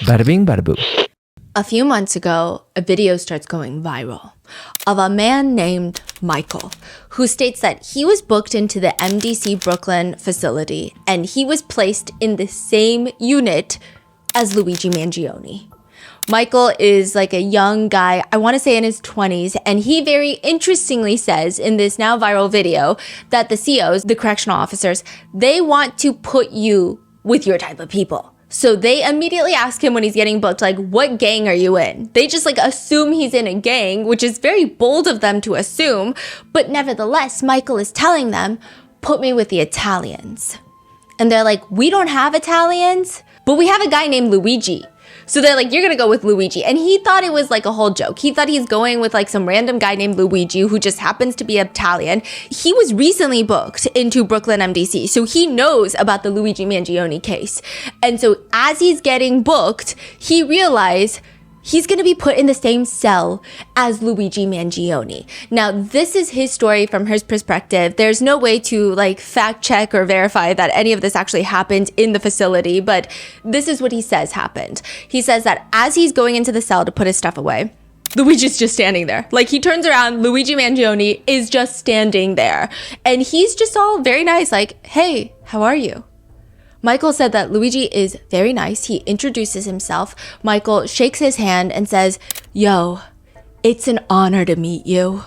Bada bing, bada boo. A few months ago, a video starts going viral of a man named Michael, who states that he was booked into the MDC Brooklyn facility and he was placed in the same unit as Luigi Mangione. Michael is like a young guy, I want to say in his 20s, and he very interestingly says in this now viral video that the COs, the correctional officers, they want to put you with your type of people. So they immediately ask him when he's getting booked, like, what gang are you in? They just like assume he's in a gang, which is very bold of them to assume. But nevertheless, Michael is telling them, put me with the Italians. And they're like, we don't have Italians, but we have a guy named Luigi. So they're like, you're going to go with Luigi. And he thought it was like a whole joke. He thought he's going with like some random guy named Luigi who just happens to be Italian. He was recently booked into Brooklyn MDC. So he knows about the Luigi Mangione case. And so as he's getting booked, he realized he's going to be put in the same cell as Luigi Mangione. Now, this is his story from his perspective. There's no way to like fact check or verify that any of this actually happened in the facility, but this is what he says happened. He says that as he's going into the cell to put his stuff away, Luigi's just standing there. Like he turns around, Luigi Mangione is just standing there. And he's just all very nice, like, hey, how are you? Michael said that Luigi is very nice. He introduces himself. Michael shakes his hand and says, yo, it's an honor to meet you.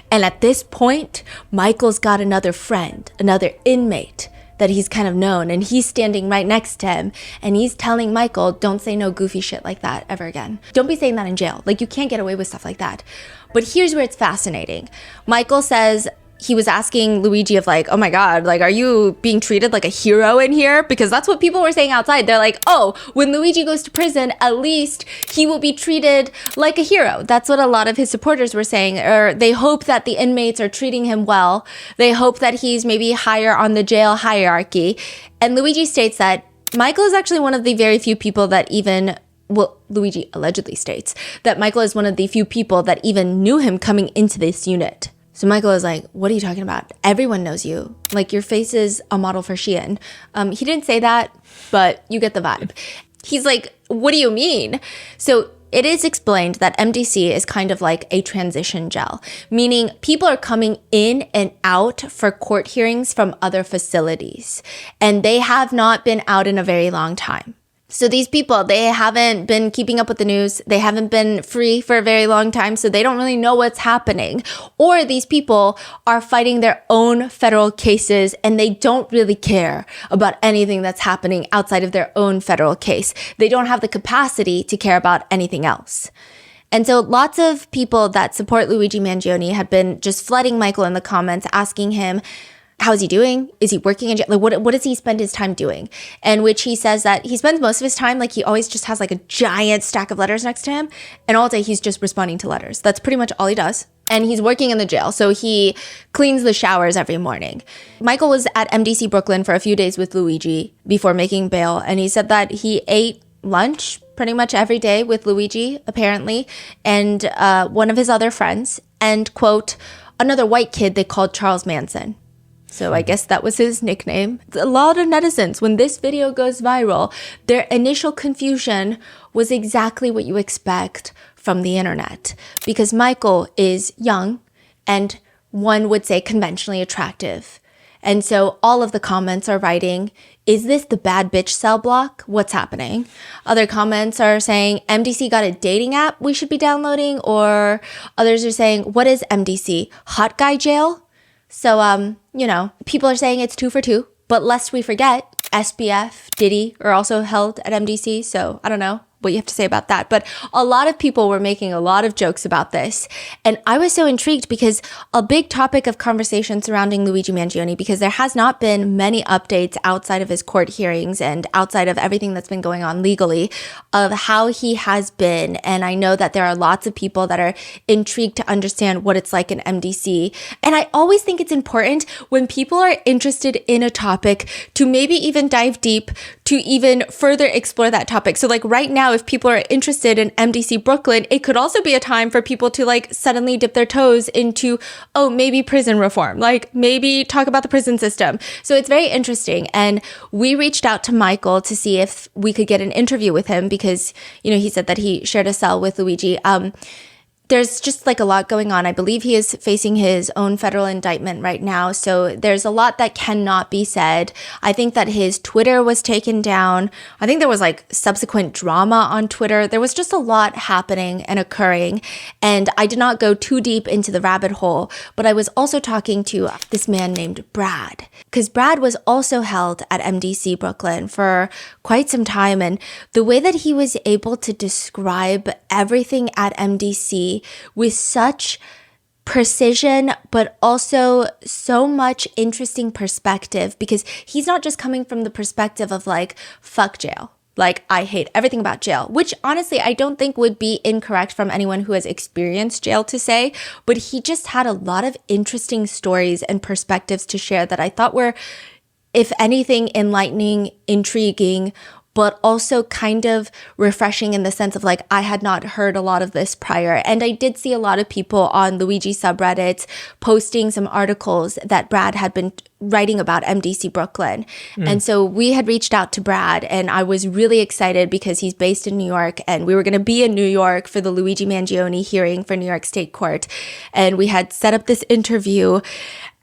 And at this point, Michael's got another friend, another inmate that he's kind of known, and he's standing right next to him, and he's telling Michael, don't say no goofy shit like that ever again. Don't be saying that in jail. Like, you can't get away with stuff like that. But here's where it's fascinating. Michael says he was asking Luigi of like, oh my God, like, are you being treated like a hero in here? Because that's what people were saying outside. They're like, oh, when Luigi goes to prison, at least he will be treated like a hero. That's what a lot of his supporters were saying, or they hope that the inmates are treating him well. They hope that he's maybe higher on the jail hierarchy. And Luigi states that Michael is actually one of the very few people that even, well, Luigi allegedly states that Michael is one of the few people that even knew him coming into this unit. So Michael is like, what are you talking about? Everyone knows you. Like, your face is a model for Shein. He didn't say that, but you get the vibe. He's like, what do you mean? So it is explained that MDC is kind of like a transition jail, meaning people are coming in and out for court hearings from other facilities, and they have not been out in a very long time. So these people, they haven't been keeping up with the news. They haven't been free for a very long time, so they don't really know what's happening. Or these people are fighting their own federal cases and they don't really care about anything that's happening outside of their own federal case. They don't have the capacity to care about anything else. And so lots of people that support Luigi Mangione had been just flooding Michael in the comments, asking him, how is he doing? Is he working in jail? Like, what does he spend his time doing? And which he says that he spends most of his time, like, he always just has like a giant stack of letters next to him. And all day he's just responding to letters. That's pretty much all he does. And he's working in the jail, so he cleans the showers every morning. Michael was at MDC Brooklyn for a few days with Luigi before making bail. And he said that he ate lunch pretty much every day with Luigi, apparently, and one of his other friends, and, quote, another white kid they called Charles Manson. So I guess that was his nickname. A lot of netizens, when this video goes viral, their initial confusion was exactly what you expect from the internet. Because Michael is young and one would say conventionally attractive. And so all of the comments are writing, is this the bad bitch cell block? What's happening? Other comments are saying, MDC got a dating app we should be downloading? Or others are saying, what is MDC? Hot guy jail? So, you know, people are saying it's 2 for 2, but lest we forget, SBF, Diddy are also held at MDC. So I don't know what you have to say about that. But a lot of people were making a lot of jokes about this. And I was so intrigued because a big topic of conversation surrounding Luigi Mangione, because there has not been many updates outside of his court hearings and outside of everything that's been going on legally of how he has been. And I know that there are lots of people that are intrigued to understand what it's like in MDC. And I always think it's important when people are interested in a topic to maybe even dive deep to even further explore that topic. So like right now, if people are interested in MDC Brooklyn, it could also be a time for people to like suddenly dip their toes into, oh, maybe prison reform, like maybe talk about the prison system. So it's very interesting. And we reached out to Michael to see if we could get an interview with him because, you know, he said that he shared a cell with Luigi. There's just like a lot going on. I believe he is facing his own federal indictment right now. So there's a lot that cannot be said. I think that his Twitter was taken down. I think there was like subsequent drama on Twitter. There was just a lot happening and occurring. And I did not go too deep into the rabbit hole, but I was also talking to this man named Brad, because Brad was also held at MDC Brooklyn for quite some time. And the way that he was able to describe everything at MDC with such precision, but also so much interesting perspective, because he's not just coming from the perspective of like, fuck jail. Like, I hate everything about jail, which honestly, I don't think would be incorrect from anyone who has experienced jail to say, but he just had a lot of interesting stories and perspectives to share that I thought were, if anything, enlightening, intriguing, but also kind of refreshing in the sense of like, I had not heard a lot of this prior. And I did see a lot of people on Luigi subreddits posting some articles that Brad had been writing about MDC Brooklyn. And so we had reached out to Brad, and I was really excited because he's based in New York, and we were going to be in New York for the Luigi Mangione hearing for New York State Court. And we had set up this interview,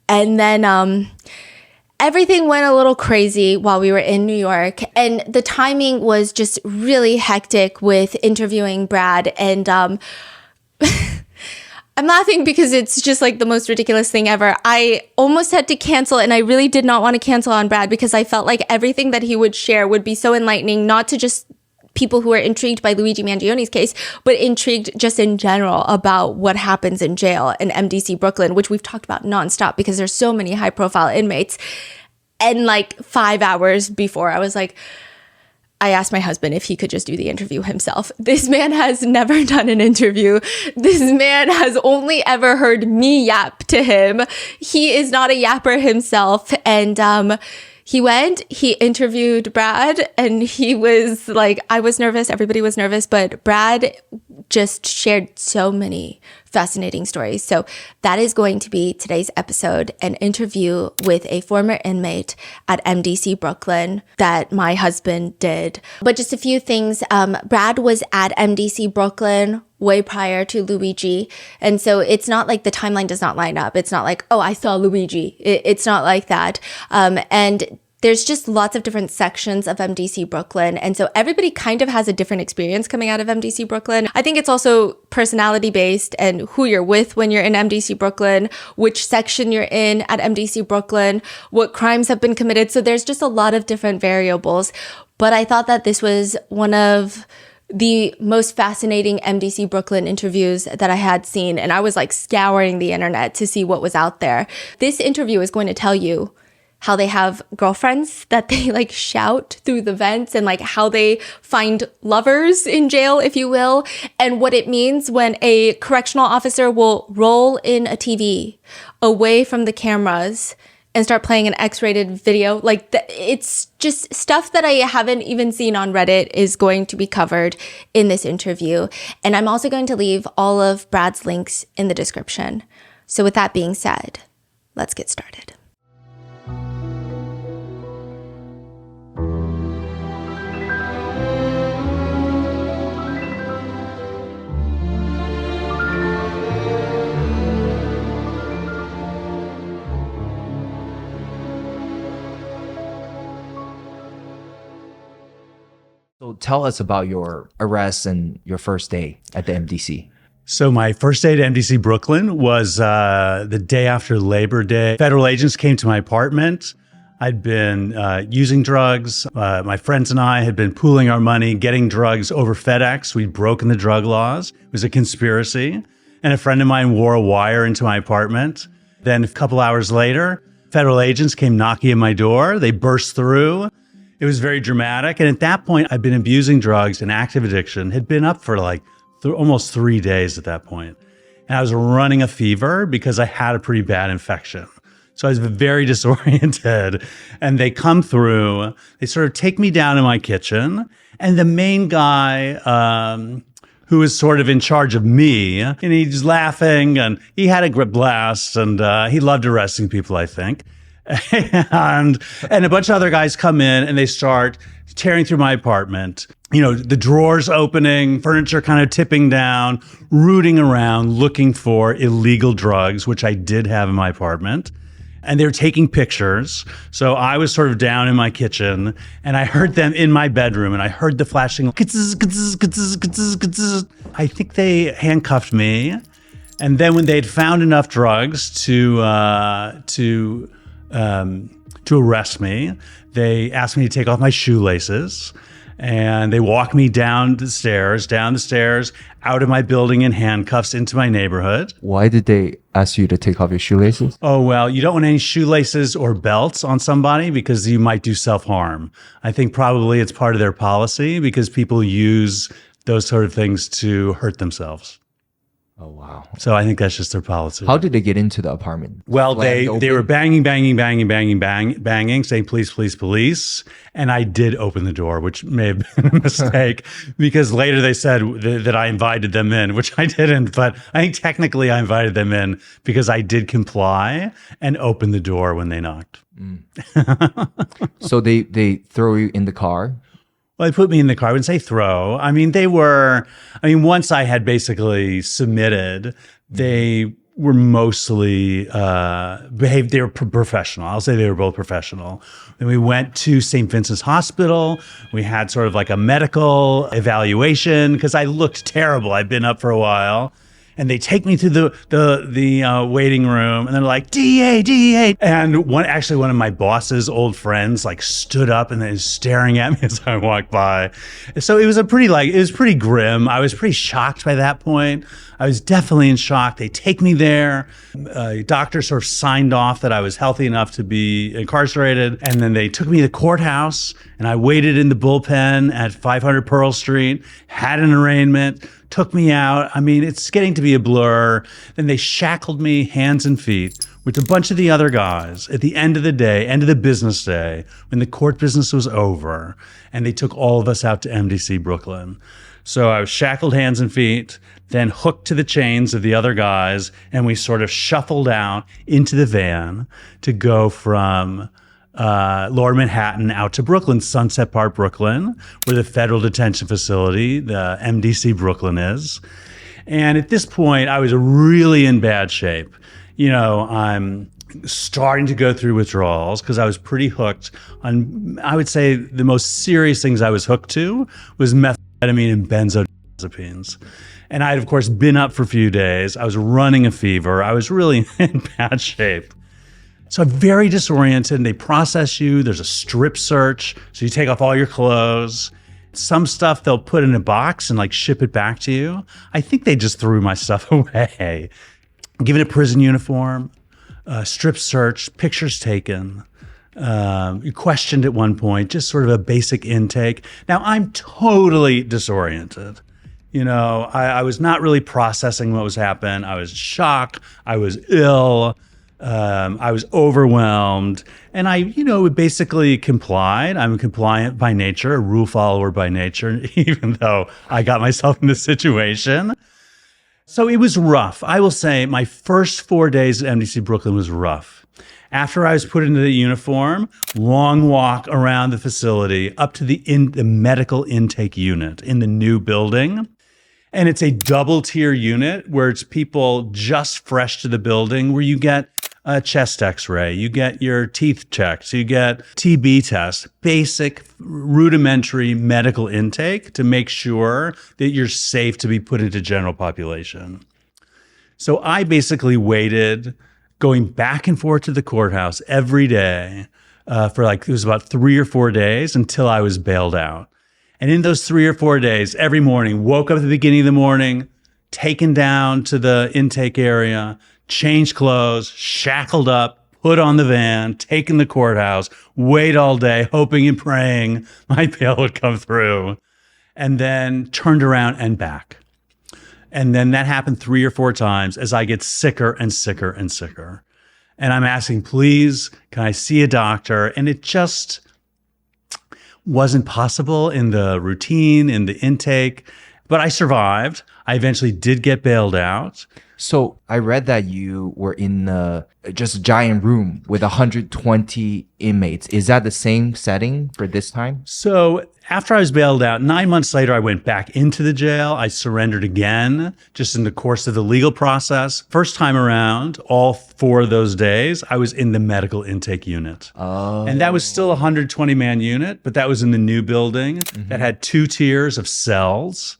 and then, everything went a little crazy while we were in New York, and the timing was just really hectic with interviewing Brad. And I'm laughing because it's just like the most ridiculous thing ever. I almost had to cancel, and I really did not want to cancel on Brad because I felt like everything that he would share would be so enlightening, not to just people who are intrigued by Luigi Mangione's case, but intrigued just in general about what happens in jail in MDC Brooklyn, which we've talked about nonstop because there's so many high profile inmates. And like 5 hours before, I was like, I asked my husband if he could just do the interview himself. This man has never done an interview. This man has only ever heard me yap to him. He is not a yapper himself. And he went, he interviewed Brad, and he was like, I was nervous, everybody was nervous, but Brad just shared so many fascinating stories. So that is going to be today's episode, an interview with a former inmate at MDC Brooklyn that my husband did. But just a few things. Brad was at MDC Brooklyn way prior to Luigi. And so it's not like the timeline does not line up. It's not like, oh, I saw Luigi. It's not like that. And there's just lots of different sections of MDC Brooklyn. And so everybody kind of has a different experience coming out of MDC Brooklyn. I think it's also personality based and who you're with when you're in MDC Brooklyn, which section you're in at MDC Brooklyn, what crimes have been committed. So there's just a lot of different variables. But I thought that this was one of the most fascinating MDC Brooklyn interviews that I had seen. And I was like scouring the internet to see what was out there. This interview is going to tell you how they have girlfriends that they like shout through the vents, and like how they find lovers in jail, if you will, and what it means when a correctional officer will roll in a TV away from the cameras and start playing an X-rated video. Like it's just stuff that I haven't even seen on Reddit is going to be covered in this interview. And I'm also going to leave all of Brad's links in the description. So with that being said, let's get started. So tell us about your arrest and your first day at the MDC. So my first day at MDC Brooklyn was the day after Labor Day. Federal agents came to my apartment. I'd been using drugs. My friends and I had been pooling our money, getting drugs over FedEx. We'd broken the drug laws. It was a conspiracy. And a friend of mine wore a wire into my apartment. Then a couple hours later, federal agents came knocking at my door. They burst through. It was very dramatic. And at that point, I'd been abusing drugs, and active addiction had been up for like almost 3 days at that point. And I was running a fever because I had a pretty bad infection. So I was very disoriented. And they come through, they sort of take me down in my kitchen. And the main guy, who was sort of in charge of me, and he's laughing and he had a great blast and he loved arresting people, I think. and a bunch of other guys come in and they start tearing through my apartment. You know, the drawers opening, furniture kind of tipping down, rooting around, looking for illegal drugs, which I did have in my apartment. And they were taking pictures. So I was sort of down in my kitchen and I heard them in my bedroom and I heard the flashing. I think they handcuffed me. And then when they'd found enough drugs to arrest me, they asked me to take off my shoelaces. And they walked me down the stairs, out of my building in handcuffs into my neighborhood. Why did they ask you to take off your shoelaces? Oh, well, you don't want any shoelaces or belts on somebody because you might do self-harm. I think probably it's part of their policy because people use those sort of things to hurt themselves. Oh, wow. So I think that's just their policy. How did they get into the apartment? Well, they Slammed were open? banging, saying, please, please, police. And I did open the door, which may have been a mistake because later they said that I invited them in, which I didn't. But I think technically I invited them in because I did comply and open the door when they knocked. So they throw you in the car? Well, they put me in the car. I wouldn't say throw. I mean, once I had basically submitted, they were mostly behaved. They were professional. I'll say they were both professional. Then we went to St. Vincent's Hospital. We had sort of like a medical evaluation because I looked terrible. I'd been up for a while. And they take me to the waiting room and they're like, DEA. And one of my boss's old friends like stood up and then staring at me as I walked by. So it was pretty grim. I was pretty shocked by that point. I was definitely in shock. They take me there. Doctor sort of signed off that I was healthy enough to be incarcerated. And then they took me to the courthouse and I waited in the bullpen at 500 Pearl Street, had an arraignment, took me out. I mean, it's getting to be a blur. Then they shackled me hands and feet with a bunch of the other guys at the end of the day, end of the business day, when the court business was over. And they took all of us out to MDC Brooklyn. So I was shackled hands and feet, then hooked to the chains of the other guys, and we sort of shuffled out into the van to go from Lower Manhattan out to Brooklyn, Sunset Park, Brooklyn, where the federal detention facility, the MDC Brooklyn is. And at this point, I was really in bad shape. You know, I'm starting to go through withdrawals because I was pretty hooked on, I would say the most serious things I was hooked to was methamphetamine and benzodiazepines. And I had, of course, been up for a few days. I was running a fever. I was really in bad shape. So I'm very disoriented and they process you. There's a strip search. So you take off all your clothes. Some stuff they'll put in a box and like ship it back to you. I think they just threw my stuff away. Given a prison uniform, strip search, pictures taken. You questioned at one point, just sort of a basic intake. Now I'm totally disoriented. You know, I was not really processing what was happening. I was shocked. I was ill. I was overwhelmed and I, basically complied. I'm compliant by nature, a rule follower by nature, even though I got myself in this situation. So it was rough. I will say my first 4 days at MDC Brooklyn was rough. After I was put into the uniform, long walk around the facility up to the medical intake unit in the new building. And it's a double tier unit where it's people just fresh to the building where you get a chest x-ray, you get your teeth checked, you get TB tests, basic rudimentary medical intake to make sure that you're safe to be put into general population. So I basically waited going back and forth to the courthouse every day it was about 3 or 4 days until I was bailed out. And in those 3 or 4 days, every morning, woke up at the beginning of the morning, taken down to the intake area, changed clothes, shackled up, put on the van, taken the courthouse, wait all day, hoping and praying my bail would come through, and then turned around and back. And then that happened 3 or 4 times as I get sicker and sicker and sicker. And I'm asking, please, can I see a doctor? And it just wasn't possible in the routine, in the intake. But I survived. I eventually did get bailed out. So I read that you were in just a giant room with 120 inmates. Is that the same setting for this time? So after I was bailed out, 9 months later, I went back into the jail. I surrendered again, just in the course of the legal process. First time around, all 4 of those days, I was in the medical intake unit. Oh. And that was still a 120-man unit, but that was in the new building that had 2 tiers of cells.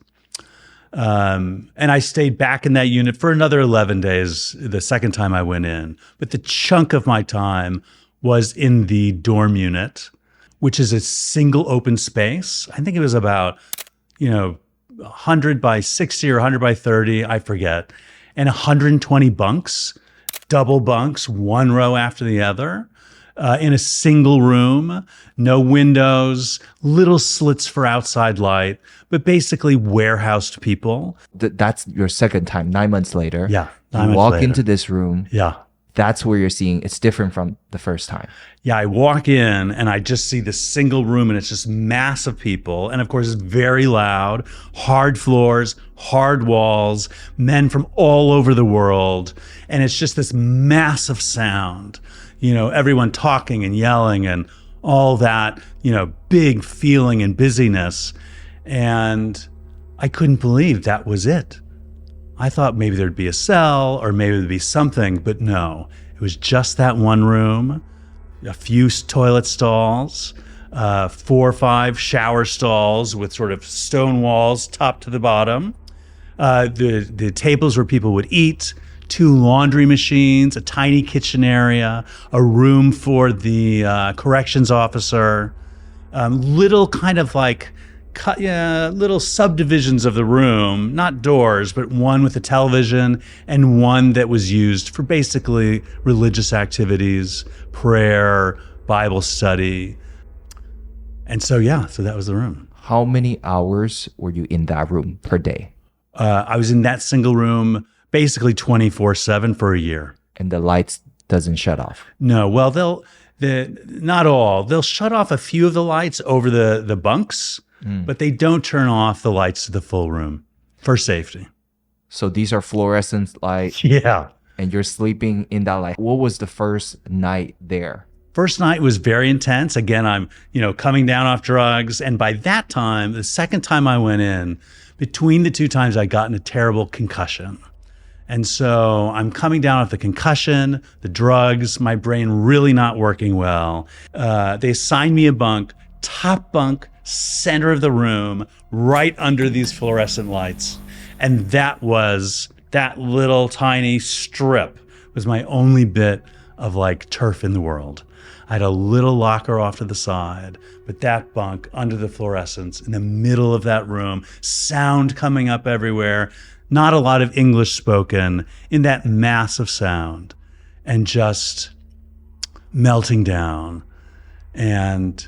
And I stayed back in that unit for another 11 days the second time I went in. But the chunk of my time was in the dorm unit, which is a single open space. I think it was about, 100 by 60 or 100 by 30, I forget. And 120 bunks, double bunks, one row after the other. In a single room, no windows, little slits for outside light, but basically warehoused people. That's your second time, 9 months later. Yeah, 9 You months walk later. into this room. Yeah. That's where you're seeing it's different from the first time. Yeah, I walk in and I just see this single room and it's just mass of people. And of course, it's very loud, hard floors, hard walls, men from all over the world. And it's just this massive sound, everyone talking and yelling and all that, big feeling and busyness. And I couldn't believe that was it. I thought maybe there'd be a cell or maybe there'd be something, but no, it was just that one room, a few toilet stalls, 4 or 5 shower stalls with sort of stone walls top to the bottom. The tables where people would eat, 2 laundry machines, a tiny kitchen area, a room for the corrections officer, little kind of like little subdivisions of the room, not doors, but one with a television and one that was used for basically religious activities, prayer, Bible study. And so that was the room. How many hours were you in that room per day? I was in that single room basically 24/7 for a year. And the lights doesn't shut off. No, well, not all. They'll shut off a few of the lights over the bunks, but they don't turn off the lights to the full room for safety. So these are fluorescent lights. Yeah. And you're sleeping in that light. What was the first night there? First night was very intense. Again, I'm, coming down off drugs. And by that time, the second time I went in, between the 2 times, I'd gotten a terrible concussion. And so I'm coming down off the concussion, the drugs, my brain really not working well. They assigned me a bunk, top bunk, center of the room, right under these fluorescent lights. And that little tiny strip was my only bit of like turf in the world. I had a little locker off to the side, but that bunk under the fluorescents in the middle of that room, sound coming up everywhere, not a lot of English spoken in that massive sound, and just melting down. And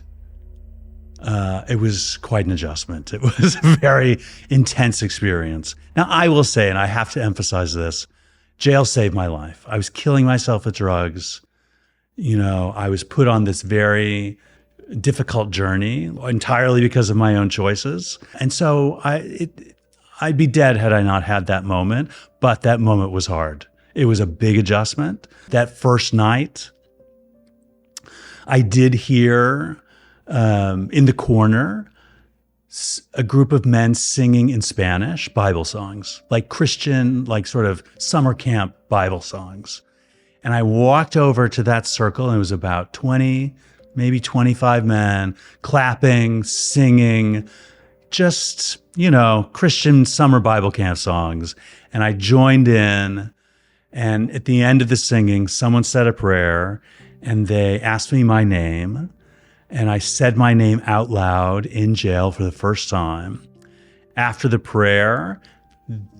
it was quite an adjustment. It was a very intense experience. Now, I will say, and I have to emphasize this, jail saved my life. I was killing myself with drugs. I was put on this very difficult journey entirely because of my own choices. And so I'd be dead had I not had that moment, but that moment was hard. It was a big adjustment. That first night, I did hear in the corner a group of men singing in Spanish Bible songs, like Christian, like sort of summer camp Bible songs. And I walked over to that circle, and it was about 20, maybe 25 men clapping, singing, just, Christian summer Bible camp songs. And I joined in, and at the end of the singing, someone said a prayer, and they asked me my name. And I said my name out loud in jail for the first time. After the prayer,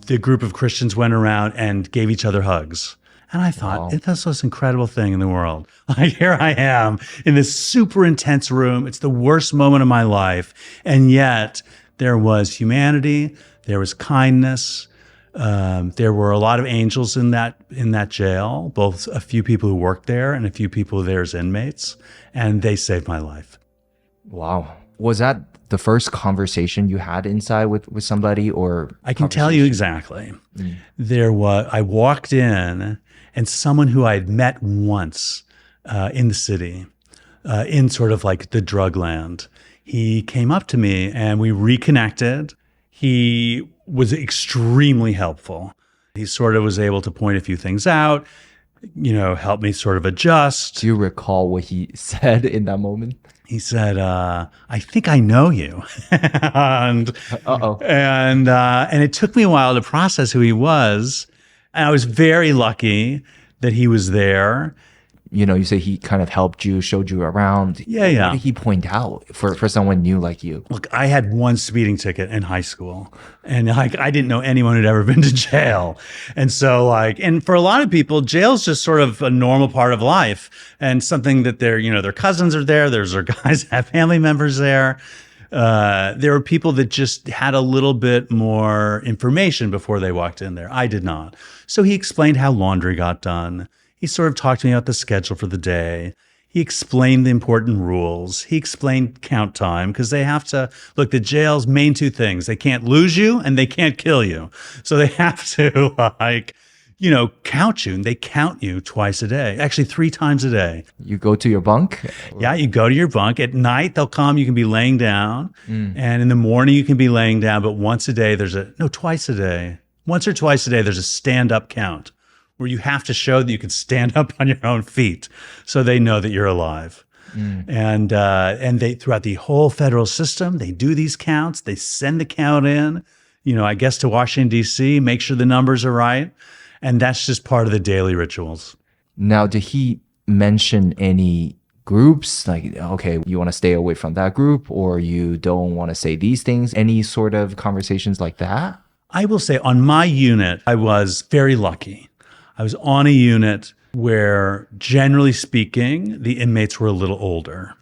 the group of Christians went around and gave each other hugs. And I thought, Wow. That's the most incredible thing in the world. Like, here I am in this super intense room. It's the worst moment of my life. And yet there was humanity, there was kindness, There were a lot of angels in that jail, both a few people who worked there and a few people there as inmates, and they saved my life. Wow. Was that the first conversation you had inside with somebody, or I can tell you exactly. I walked in, and someone who I had met once in the city, in sort of like the drug land, he came up to me and we reconnected. He was extremely helpful. He sort of was able to point a few things out, help me sort of adjust. Do you recall what he said in that moment? He said, I think I know you. and it took me a while to process who he was. And I was very lucky that he was there. You say he kind of helped you, showed you around. Yeah. What did he point out for someone new like you? Look, I had one speeding ticket in high school, and I didn't know anyone who'd ever been to jail. And so and for a lot of people, jail's just sort of a normal part of life and something that their cousins are there. There's their guys have family members there. There were people that just had a little bit more information before they walked in there. I did not. So he explained how laundry got done. He sort of talked to me about the schedule for the day. He explained the important rules. He explained count time, because they have to, look, the jail's main two things. They can't lose you and they can't kill you. So they have to count you, and they count you twice a day, actually 3 times a day. You go to your bunk? Yeah, you go to your bunk. At night, they'll come, you can be laying down. And in the morning, you can be laying down. But twice a day. Once or twice a day, there's a stand-up count, where you have to show that you can stand up on your own feet so they know that you're alive. And they, throughout the whole federal system, they do these counts. They send the count in, I guess to Washington, D.C., make sure the numbers are right. And that's just part of the daily rituals. Now, did he mention any groups? Like, okay, you want to stay away from that group, or you don't want to say these things? Any sort of conversations like that? I will say on my unit, I was very lucky. I was on a unit where, generally speaking, the inmates were a little older.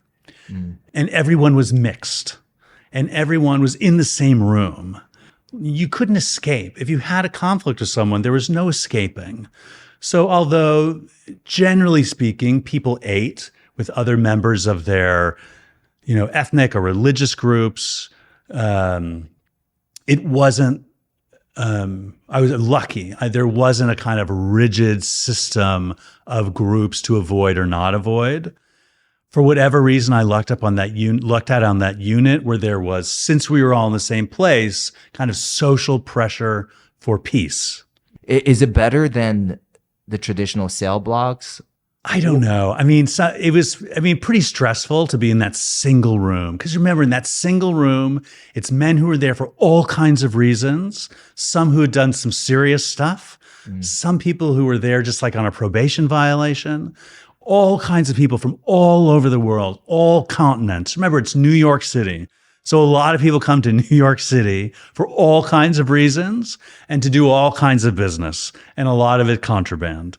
And everyone was mixed. And everyone was in the same room. You couldn't escape. If you had a conflict with someone, there was no escaping. So although, generally speaking, people ate with other members of their, ethnic or religious groups, it wasn't, I was lucky. There wasn't a kind of rigid system of groups to avoid or not avoid. For whatever reason, I lucked out on that unit where there was, since we were all in the same place, kind of social pressure for peace. Is it better than the traditional cell blocks? I don't know. It was pretty stressful to be in that single room. Because remember, in that single room, it's men who were there for all kinds of reasons. Some who had done some serious stuff. Some people who were there just like on a probation violation. All kinds of people from all over the world, all continents. Remember, it's New York City. So a lot of people come to New York City for all kinds of reasons and to do all kinds of business, and a lot of it contraband.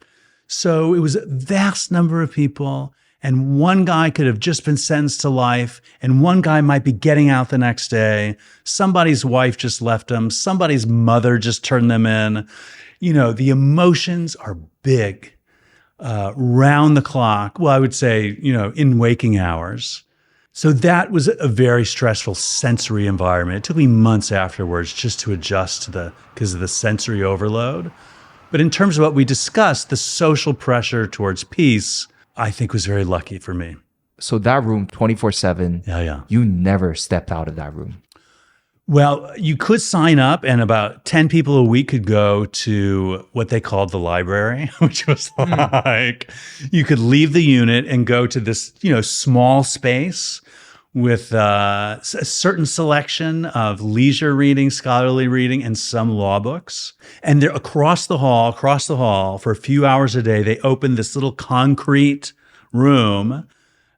So it was a vast number of people, and one guy could have just been sentenced to life, and one guy might be getting out the next day. Somebody's wife just left him. Somebody's mother just turned them in. The emotions are big, round the clock. Well, I would say, in waking hours. So that was a very stressful sensory environment. It took me months afterwards just to adjust because of the sensory overload. But in terms of what we discussed, the social pressure towards peace, I think was very lucky for me. So that room, 24/7, you never stepped out of that room. Well, you could sign up, and about 10 people a week could go to what they called the library, which was like, you could leave the unit and go to this, small space with a certain selection of leisure reading, scholarly reading, and some law books. And they're across the hall, for a few hours a day, they opened this little concrete room.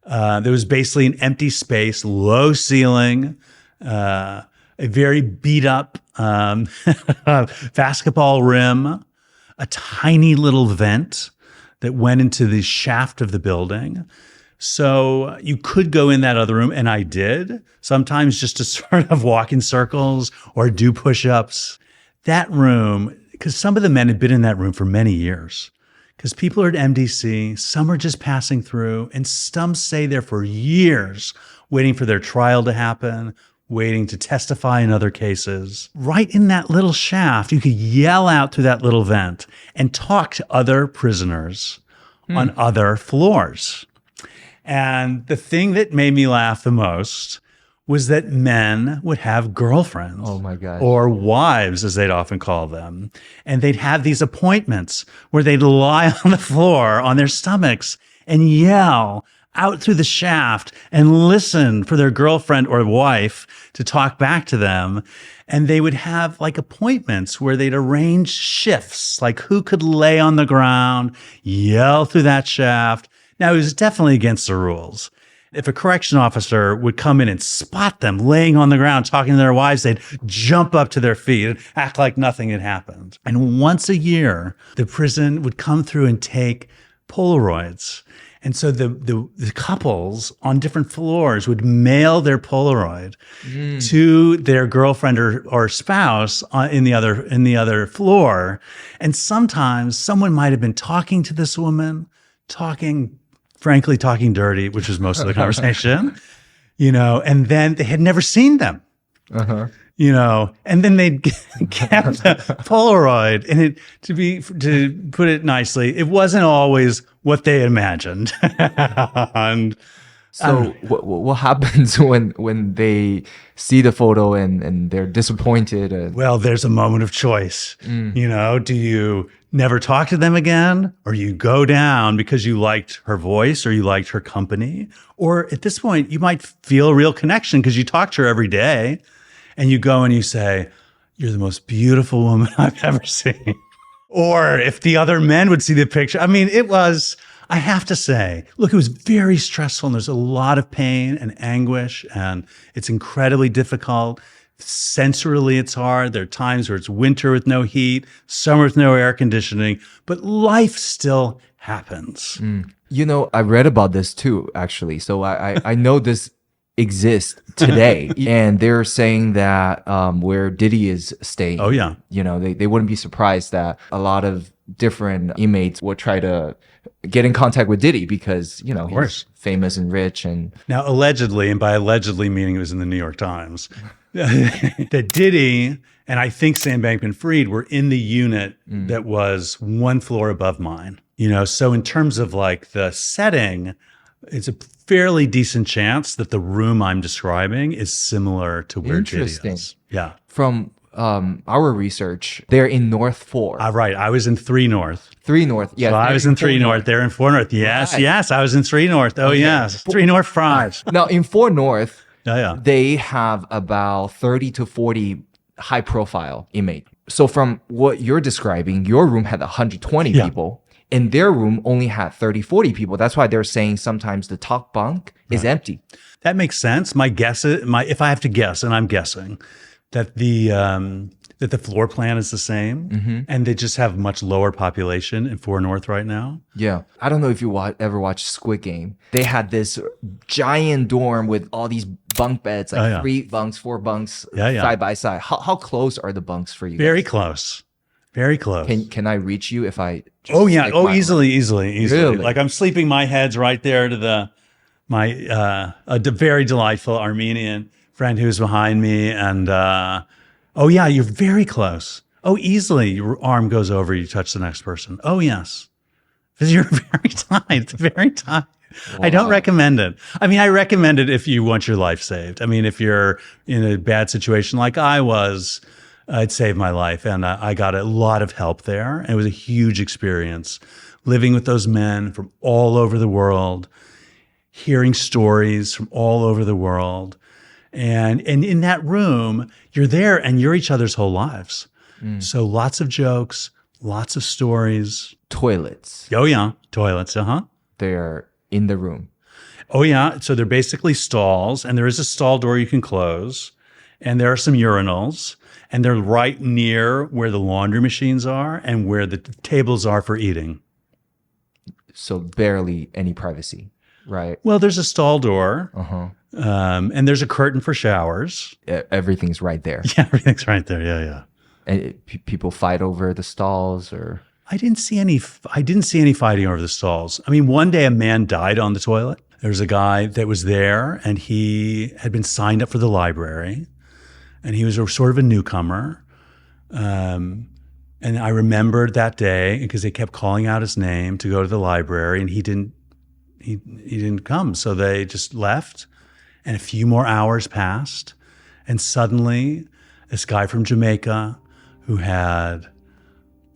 There was basically an empty space, low ceiling, a very beat up basketball rim, a tiny little vent that went into the shaft of the building. So you could go in that other room, and I did, sometimes just to sort of walk in circles or do push-ups. That room because some of the men had been in that room for many years. Because people are at MDC, some are just passing through, and some stay there for years, waiting for their trial to happen, waiting to testify in other cases. Right in that little shaft, you could yell out through that little vent and talk to other prisoners on other floors. And the thing that made me laugh the most was that men would have girlfriends. Oh my gosh. Or wives, as they'd often call them. And they'd have these appointments where they'd lie on the floor on their stomachs and yell out through the shaft and listen for their girlfriend or wife to talk back to them. And they would have like appointments where they'd arrange shifts, like who could lay on the ground, yell through that shaft. Now, it was definitely against the rules. If a correction officer would come in and spot them laying on the ground talking to their wives, they'd jump up to their feet and act like nothing had happened. And once a year, the prison would come through and take Polaroids. And so the couples on different floors would mail their Polaroid to their girlfriend or spouse in the other floor. And sometimes someone might have been talking to this woman, frankly, talking dirty, which was most of the conversation, and then they had never seen them, and then they'd get the Polaroid. And to put it nicely, it wasn't always what they imagined. And So what happens when they see the photo and they're disappointed? Well, there's a moment of choice. Do you never talk to them again, or you go down because you liked her voice or you liked her company? Or at this point, you might feel a real connection because you talk to her every day, and you go and you say, "You're the most beautiful woman I've ever seen." Or if the other men would see the picture, I have to say, look, it was very stressful, and there's a lot of pain and anguish, and it's incredibly difficult. Sensorily, it's hard. There are times where it's winter with no heat, summer with no air conditioning, but life still happens. I read about this too, actually. So I know this exists today. And they're saying that where Diddy is staying, they wouldn't be surprised that a lot of different inmates would try to get in contact with Diddy because, he's famous and rich. And now, allegedly, and by allegedly meaning it was in the New York Times, that Diddy and I think Sam Bankman-Fried were in the unit that was one floor above mine. So in terms of like the setting, it's a fairly decent chance that the room I'm describing is similar to where Diddy is. Yeah. From our research, they're in North 4. Right. I was in 3 North. 3 North. Yeah. So I was in 3 North. They're in 4 North. Yes. Right. Yes. I was in 3 North. Oh, okay. Yes. 3 North fries. Now, in 4 North, yeah. They have about 30 to 40 high profile inmates. So from what you're describing, your room had 120 people. And their room only had 30, 40 people. That's why they're saying sometimes the top bunk is empty. That makes sense. My guess is, if I have to guess, and I'm guessing, that the floor plan is the same, and they just have much lower population in 4 North right now. Yeah. I don't know if you ever watched Squid Game. They had this giant dorm with all these bunk beds, 3 bunks, 4 bunks side by side. How close are the bunks for you Very guys? Very close. Can I reach you if I just easily. Really? Like I'm sleeping, my head's right there to a very delightful Armenian friend who's behind me, and you're very close. Easily your arm goes over, you touch the next person. Yes. Because you're very tight. It's very tight. Wow. I don't recommend it. I recommend it if you want your life saved. If you're in a bad situation like I was, it saved my life, and I got a lot of help there. And it was a huge experience living with those men from all over the world, hearing stories from all over the world. And in that room, you're there and you're each other's whole lives. So lots of jokes, lots of stories. Toilets. Oh, yeah. Toilets. They're in the room. Oh, yeah. So they're basically stalls, and there is a stall door you can close, and there are some urinals, and they're right near where the laundry machines are and where the tables are for eating. So barely any privacy, right? Well, there's a stall door. And there's a curtain for showers. Everything's right there. Yeah, everything's right there. Yeah. And people fight over the stalls, or I didn't see any fighting over the stalls. I mean, one day a man died on the toilet. There was a guy that was there, and he had been signed up for the library, and he was sort of a newcomer. And I remembered that day because they kept calling out his name to go to the library, and he didn't come. So they just left, and a few more hours passed, and suddenly this guy from Jamaica who had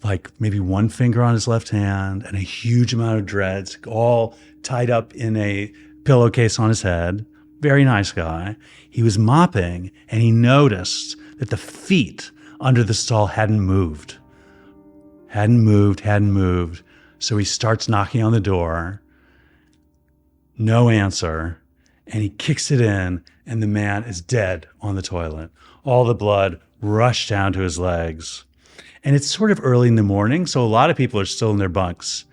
like maybe one finger on his left hand and a huge amount of dreads, all tied up in a pillowcase on his head. Very nice guy. He was mopping, and he noticed that the feet under the stall hadn't moved. So he starts knocking on the door. No answer. And he kicks it in, and the man is dead on the toilet. All the blood rushed down to his legs. And it's sort of early in the morning, so a lot of people are still in their bunks.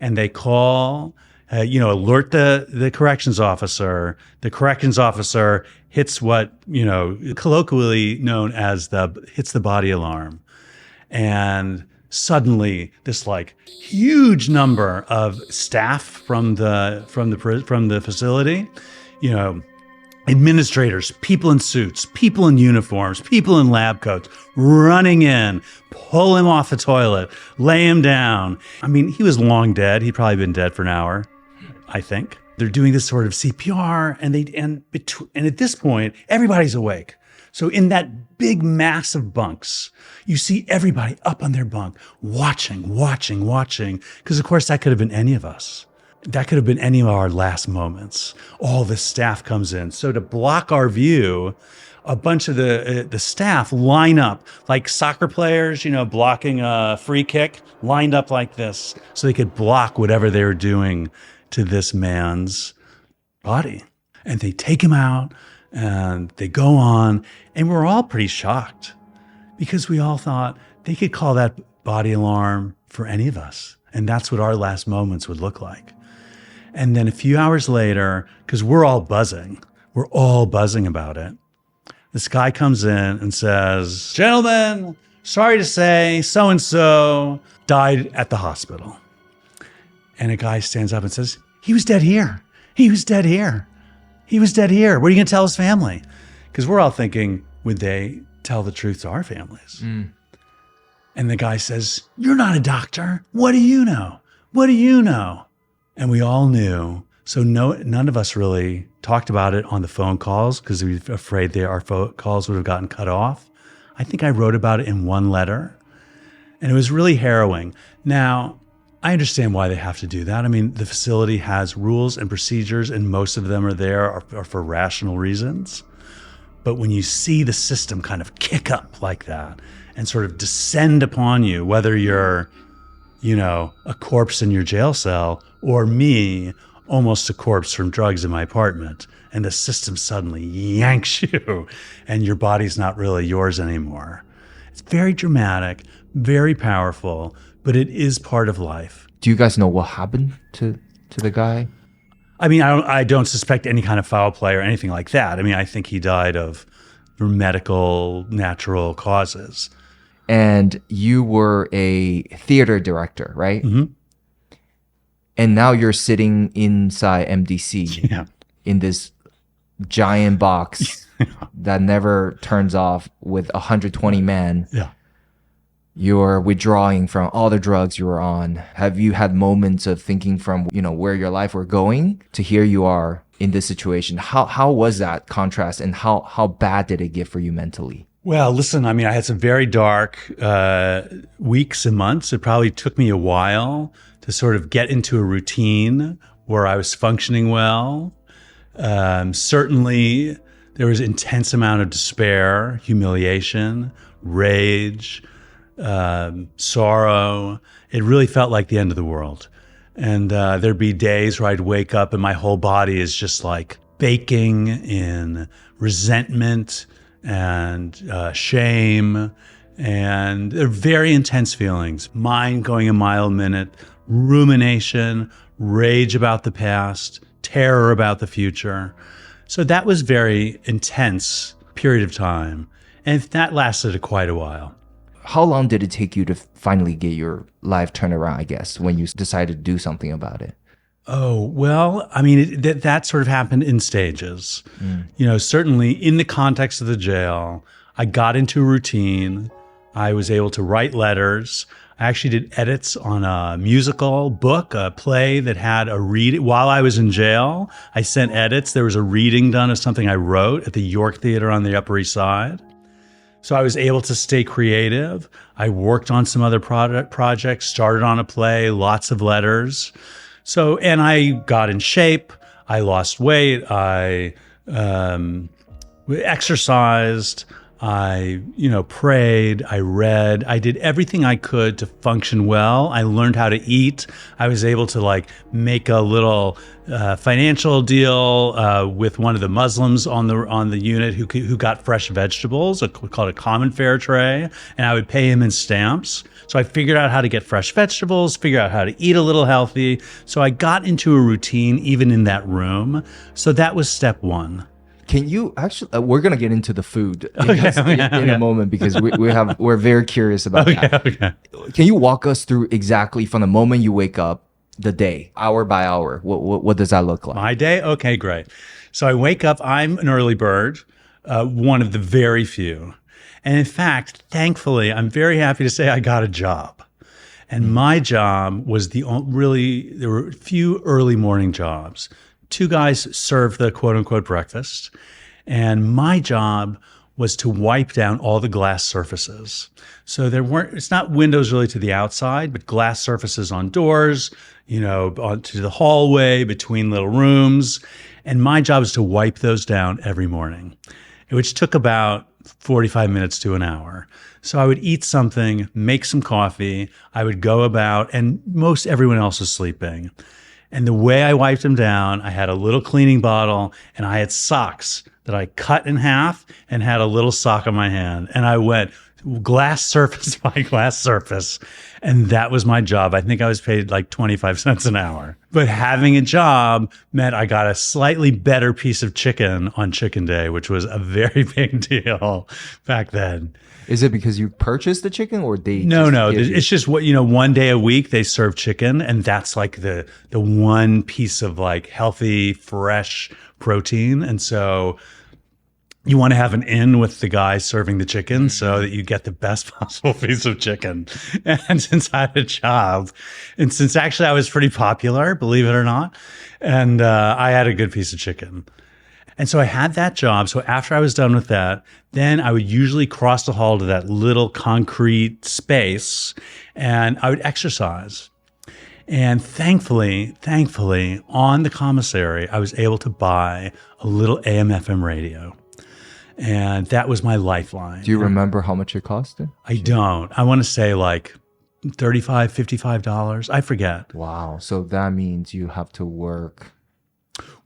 And they call, alert the corrections officer. The corrections officer hits what, colloquially known as hits the body alarm. And suddenly this like huge number of staff from the facility, administrators, people in suits, people in uniforms, people in lab coats, running in, pull him off the toilet, lay him down. I mean, he was long dead. He'd probably been dead for an hour, I think. They're doing this sort of CPR, and at this point, everybody's awake. So in that big mass of bunks, you see everybody up on their bunk, watching, because of course that could have been any of us. That could have been any of our last moments. All the staff comes in. So to block our view, a bunch of the staff line up like soccer players, blocking a free kick, lined up like this so they could block whatever they were doing to this man's body. And they take him out and they go on, and we're all pretty shocked because we all thought they could call that body alarm for any of us. And that's what our last moments would look like. And then a few hours later, because we're all buzzing about it, this guy comes in and says, "Gentlemen, sorry to say, so-and-so died at the hospital." And a guy stands up and says, "He was dead here. He was dead here. He was dead here. What are you going to tell his family?" Because we're all thinking, would they tell the truth to our families? And the guy says, "You're not a doctor. What do you know? What do you know?" And we all knew. So none of us really talked about it on the phone calls because we were afraid our phone calls would have gotten cut off. I think I wrote about it in one letter, and it was really harrowing. Now, I understand why they have to do that. I mean, the facility has rules and procedures, and most of them are for rational reasons. But when you see the system kind of kick up like that and sort of descend upon you, whether you're, a corpse in your jail cell, or me, almost a corpse from drugs in my apartment, and the system suddenly yanks you and your body's not really yours anymore. It's very dramatic, very powerful, but it is part of life. Do you guys know what happened to the guy? I mean, I don't suspect any kind of foul play or anything like that. I mean, I think he died of medical, natural causes. And you were a theater director, right? Mm-hmm. And now you're sitting inside MDC in this giant box that never turns off with 120 men. Yeah. You're withdrawing from all the drugs you were on. Have you had moments of thinking from, where your life were going to here you are in this situation? How was that contrast, and how bad did it get for you mentally? Well, listen, I mean, I had some very dark weeks and months. It probably took me a while to sort of get into a routine where I was functioning well. Certainly, there was intense amount of despair, humiliation, rage, sorrow. It really felt like the end of the world. And there'd be days where I'd wake up and my whole body is just like baking in resentment and shame. And they're very intense feelings. Mind going a mile a minute, rumination, rage about the past, terror about the future. So that was very intense period of time. And that lasted quite a while. How long did it take you to finally get your life turned around, I guess, when you decided to do something about it? Oh, well, I mean, that sort of happened in stages. You know, certainly in the context of the jail, I got into a routine. I was able to write letters. I actually did edits on a musical book, a play that had a read. While I was in jail, I sent edits. There was a reading done of something I wrote at the York Theater on the Upper East Side. So I was able to stay creative. I worked on some other projects, started on a play, lots of letters. So, and I got in shape. I lost weight. I exercised. I, prayed, I read, I did everything I could to function well. I learned how to eat. I was able to make a little financial deal with one of the Muslims on the unit who got fresh vegetables, called a common fare tray, and I would pay him in stamps. So I figured out how to get fresh vegetables, figured out how to eat a little healthy. So I got into a routine even in that room. So that was step one. Can you actually? We're gonna get into the food in a moment because we're very curious about that. Okay. Can you walk us through exactly from the moment you wake up, the day, hour by hour? What does that look like? My day? Okay, great. So I wake up. I'm an early bird, one of the very few, and in fact, thankfully, I'm very happy to say I got a job. And my job was there were a few early morning jobs. 2 guys served the quote unquote breakfast. And my job was to wipe down all the glass surfaces. So it's not windows really to the outside, but glass surfaces on doors, onto the hallway, between little rooms. And my job was to wipe those down every morning, which took about 45 minutes to an hour. So I would eat something, make some coffee. I would go about, and most everyone else was sleeping. And the way I wiped them down, I had a little cleaning bottle and I had socks that I cut in half and had a little sock on my hand. And I went glass surface by glass surface. And that was my job. I think I was paid 25 cents an hour. But having a job meant I got a slightly better piece of chicken on Chicken Day, which was a very big deal back then. Is it because you purchased the chicken or they? No. It's just one day a week they serve chicken, and that's the one piece of healthy, fresh protein. And so you want to have an in with the guy serving the chicken so that you get the best possible piece of chicken. And since I had a job, and since actually I was pretty popular, believe it or not, and I had a good piece of chicken. And so I had that job. So after I was done with that, then I would usually cross the hall to that little concrete space and I would exercise. And thankfully, on the commissary, I was able to buy a little AM/FM radio. And that was my lifeline. Do you remember how much it cost? I don't. I want to say $35, $55. I forget. Wow. So that means you have to work.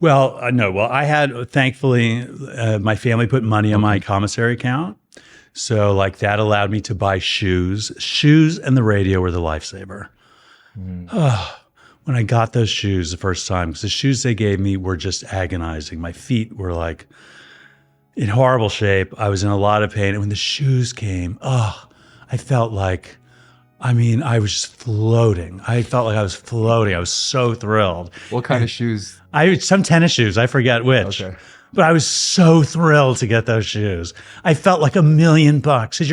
Well, no. Well, I had, thankfully, my family put money on my commissary account. So that allowed me to buy shoes. Shoes and the radio were the lifesaver. When I got those shoes the first time, because the shoes they gave me were just agonizing. My feet were in horrible shape. I was in a lot of pain. And when the shoes came, I felt I was just floating. I felt like I was floating. I was so thrilled. What kind of shoes? Some tennis shoes. I forget which. Okay. But I was so thrilled to get those shoes. I felt like $1 million because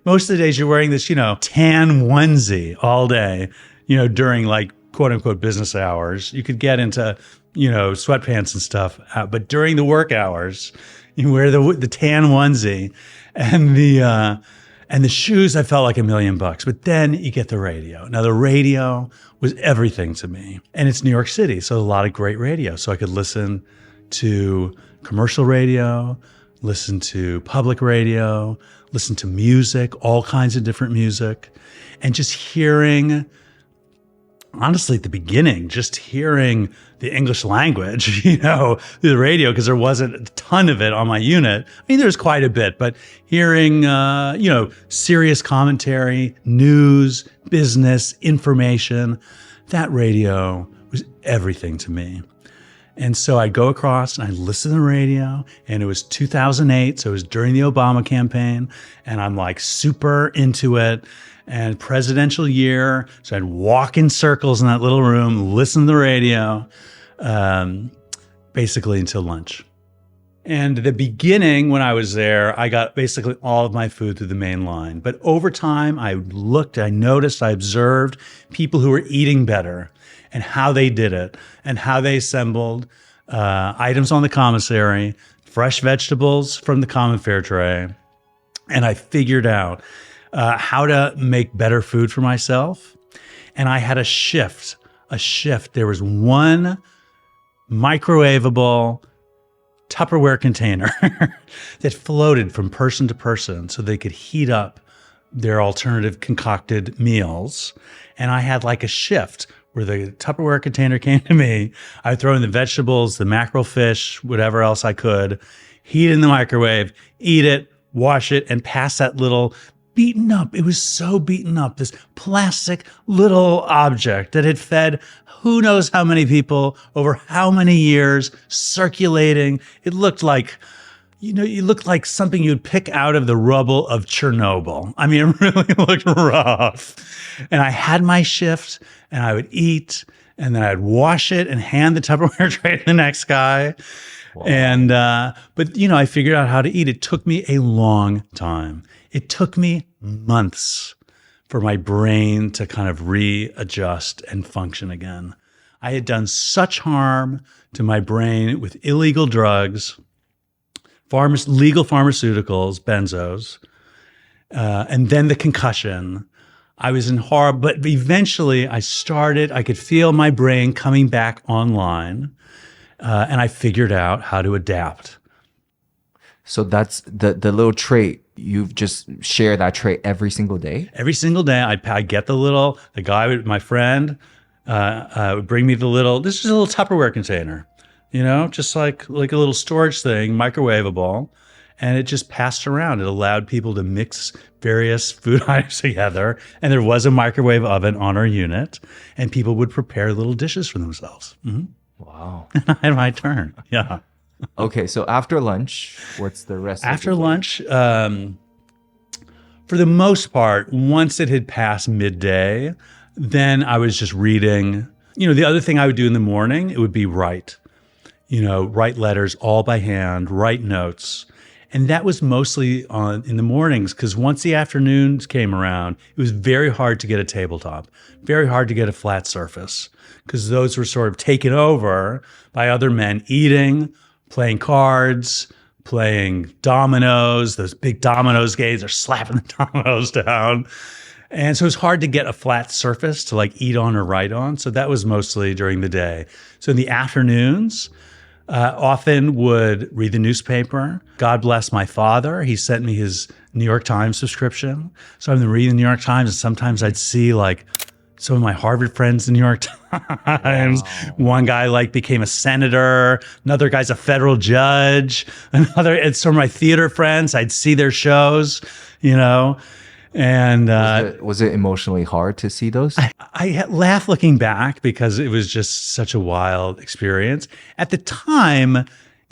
most of the days you're wearing this, tan onesie all day, during quote unquote business hours. You could get into, sweatpants and stuff. But during the work hours, you wear the tan onesie and the shoes. I felt like $1 million. But then you get the radio. Now the radio was everything to me. And it's New York City, so a lot of great radio. So I could listen to commercial radio, listen to public radio, listen to music, all kinds of different music. And just hearing, honestly, at the beginning, just hearing the English language, through the radio, because there wasn't a ton of it on my unit. I mean, there's quite a bit, but hearing, serious commentary, news, business, information, that radio was everything to me. And so I'd go across and I'd listen to the radio, and it was 2008. So it was during the Obama campaign, and I'm like super into it, and presidential year. So I'd walk in circles in that little room, listen to the radio, basically until lunch. And at the beginning, when I was there, I got basically all of my food through the main line. But over time, I looked, I noticed, I observed people who were eating better and how they did it and how they assembled items on the commissary, fresh vegetables from the common fare tray. And I figured out how to make better food for myself. And I had a shift. There was one microwavable Tupperware container that floated from person to person so they could heat up their alternative concocted meals. And I had like a shift where the Tupperware container came to me. I would throw in the vegetables, the mackerel fish, whatever else I could, heat it in the microwave, eat it, wash it, and pass that little beaten up. It was so beaten up, this plastic little object that had fed who knows how many people over how many years, circulating. It looked like, you looked like something you'd pick out of the rubble of Chernobyl. I mean, it really looked rough. And I had my shift, and I would eat, and then I'd wash it and hand the Tupperware tray to the next guy. Wow. And, but I figured out how to eat. It took me a long time. It took me months for my brain to kind of readjust and function again. I had done such harm to my brain with illegal drugs, legal pharmaceuticals, benzos, and then the concussion. I was in horror, but eventually I could feel my brain coming back online, and I figured out how to adapt. So that's the little trait. You've just share that trait every single day? Every single day, I'd get the guy, my friend, would bring me this is a little Tupperware container, just like a little storage thing, microwavable. And it just passed around. It allowed people to mix various food items together. And there was a microwave oven on our unit, and people would prepare little dishes for themselves. Mm-hmm. Wow. I had my turn. Yeah. Okay, so after lunch, what's the rest after of the lunch? For the most part, once it had passed midday, then I was just reading. The other thing I would do in the morning, it would be write letters all by hand, write notes. And that was mostly in the mornings, because once the afternoons came around, it was very hard to get a tabletop, very hard to get a flat surface, because those were sort of taken over by other men eating, playing cards, playing dominoes. Those big dominoes games are slapping the dominoes down. And so it's hard to get a flat surface to eat on or write on. So that was mostly during the day. So in the afternoons, often would read the newspaper. God bless my father. He sent me his New York Times subscription. So I've been reading the New York Times, and sometimes I'd see some of my Harvard friends in the New York Times. Wow. One guy became a senator. Another guy's a federal judge. And some of my theater friends, I'd see their shows, And was it emotionally hard to see those? I laugh looking back because it was just such a wild experience. At the time,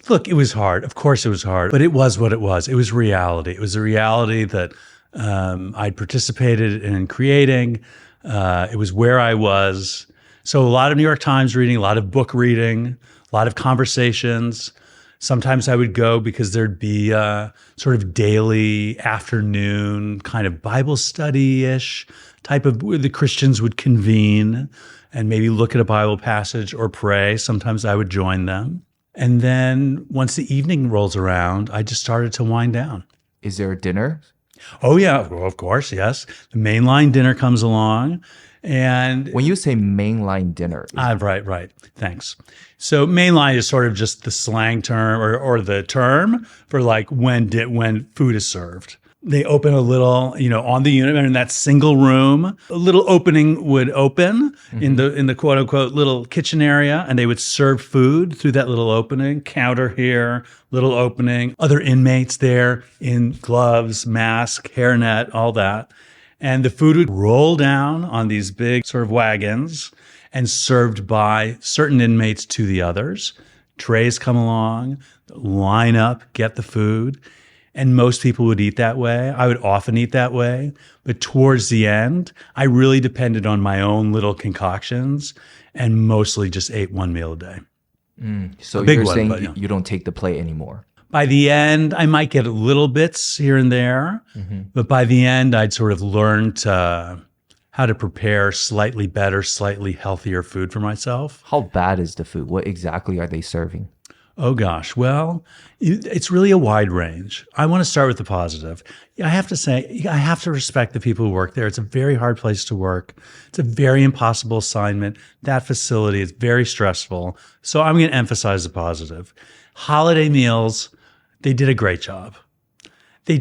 look, it was hard. Of course it was hard, but it was what it was. It was reality. It was a reality that I'd participated in creating. It was where I was. So a lot of New York Times reading, a lot of book reading, a lot of conversations. Sometimes I would go because there'd be a sort of daily afternoon kind of Bible study-ish type of where the Christians would convene and maybe look at a Bible passage or pray. Sometimes I would join them. And then once the evening rolls around, I just started to wind down. Is there a dinner? Oh, yeah. Well, of course, yes. The mainline dinner comes along. And when you say mainline dinner. Right. Thanks. So mainline is sort of just the slang term or the term for when food is served. They open a little, on the unit, in that single room, a little opening would open in the quote unquote little kitchen area, and they would serve food through that little opening, counter here, little opening, other inmates there in gloves, mask, hairnet, all that. And the food would roll down on these big sort of wagons and served by certain inmates to the others. Trays come along, line up, get the food. And most people would eat that way. I would often eat that way. But towards the end, I really depended on my own little concoctions and mostly just ate one meal a day. So you're saying you don't take the plate anymore? By the end, I might get little bits here and there. But by the end, I'd sort of learned how to prepare slightly better, slightly healthier food for myself. How bad is the food? What exactly are they serving? Oh, gosh. Well, it's really a wide range. I want to start with the positive. I have to say, I have to respect the people who work there. It's a very hard place to work. It's a very impossible assignment. That facility is very stressful. So I'm going to emphasize the positive. Holiday meals, they did a great job. They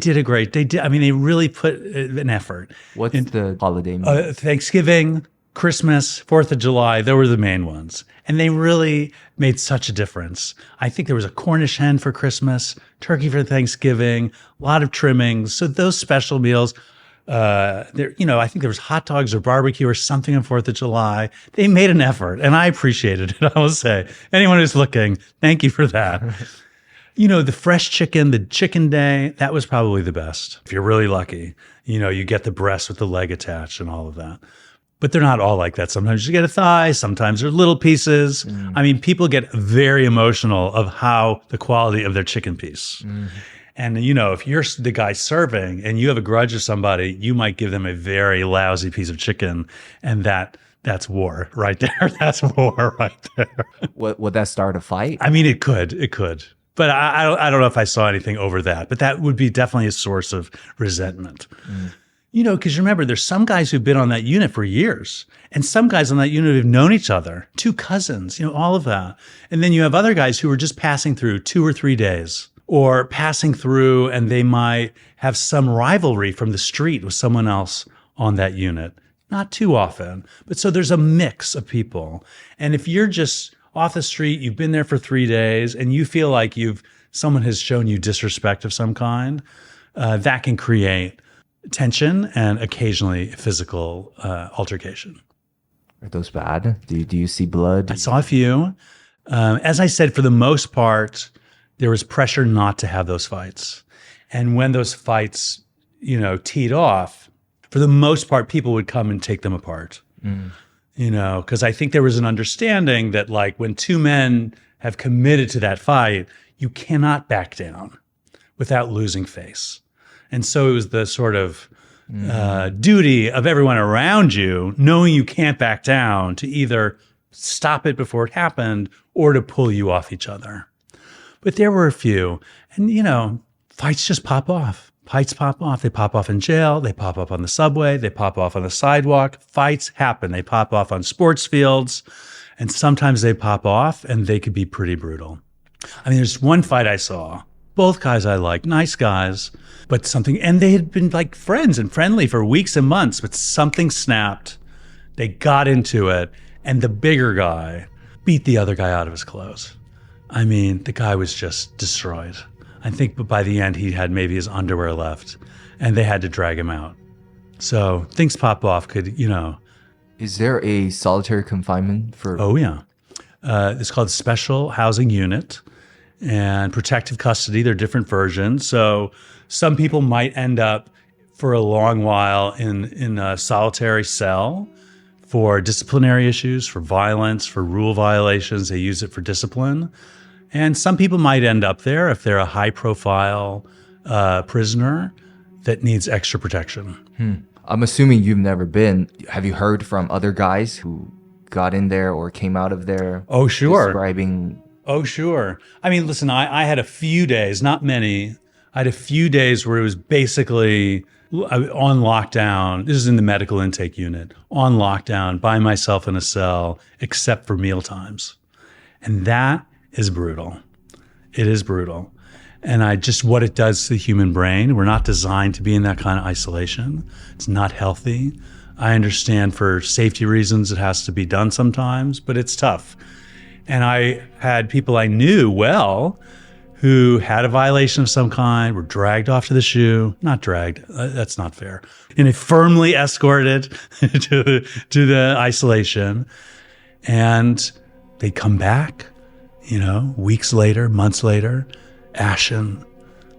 really put an effort. What's the holiday meal? Thanksgiving, Christmas, 4th of July, they were the main ones. And they really made such a difference. I think there was a Cornish hen for Christmas, turkey for Thanksgiving, a lot of trimmings. So those special meals, I think there was hot dogs or barbecue or something on 4th of July. They made an effort, and I appreciated it, I will say. Anyone who's looking, thank you for that. The fresh chicken, the chicken day, that was probably the best. If you're really lucky, you get the breast with the leg attached and all of that. But they're not all like that. Sometimes you get a thigh, sometimes they're little pieces. I mean, people get very emotional of how the quality of their chicken piece. And, if you're the guy serving and you have a grudge of somebody, you might give them a very lousy piece of chicken. And that's war right there. That's war right there. Would that start a fight? I mean, it could. But I don't know if I saw anything over that. But that would be definitely a source of resentment. Because remember, there's some guys who've been on that unit for years, and some guys on that unit have known each other, 2 cousins, all of that. And then you have other guys who are just passing through 2 or 3 days, or passing through, and they might have some rivalry from the street with someone else on that unit. Not too often, but so there's a mix of people. And if you're just off the street, you've been there for 3 days, and you feel like someone has shown you disrespect of some kind, that can create tension and occasionally physical altercation. Are those bad? Do you see blood? I saw a few. As I said, for the most part, there was pressure not to have those fights. And when those fights, teed off, for the most part, people would come and take them apart. Because I think there was an understanding that when 2 men have committed to that fight, you cannot back down without losing face. And so it was the sort of duty of everyone around you, knowing you can't back down, to either stop it before it happened or to pull you off each other. But there were a few. And, fights just pop off. Fights pop off. They pop off in jail. They pop up on the subway. They pop off on the sidewalk. Fights happen. They pop off on sports fields. And sometimes they pop off and they could be pretty brutal. I mean, there's one fight I saw. Both guys I liked, nice guys, and they had been friends and friendly for weeks and months, but something snapped. They got into it, and the bigger guy beat the other guy out of his clothes. I mean, the guy was just destroyed. I think by the end, he had maybe his underwear left, and they had to drag him out. So things pop off, Is there a solitary confinement for? Oh, yeah. It's called Special Housing Unit. And protective custody, there are different versions. So some people might end up for a long while in a solitary cell for disciplinary issues, for violence, for rule violations. They use it for discipline. And some people might end up there if they're a high-profile prisoner that needs extra protection. I'm assuming you've never been. Have you heard from other guys who got in there or came out of there? Oh, sure. Describing... Oh, sure. I mean, listen, I had a few days, not many. I had a few days where it was basically on lockdown. This is in the medical intake unit, on lockdown by myself in a cell, except for meal times. And that is brutal. It is brutal. And what it does to the human brain. We're not designed to be in that kind of isolation. It's not healthy. I understand for safety reasons it has to be done sometimes, but it's tough. And I had people I knew well who had a violation of some kind, were dragged off to the SHU. Not dragged, that's not fair. And firmly escorted to the isolation. And they'd come back, weeks later, months later, ashen,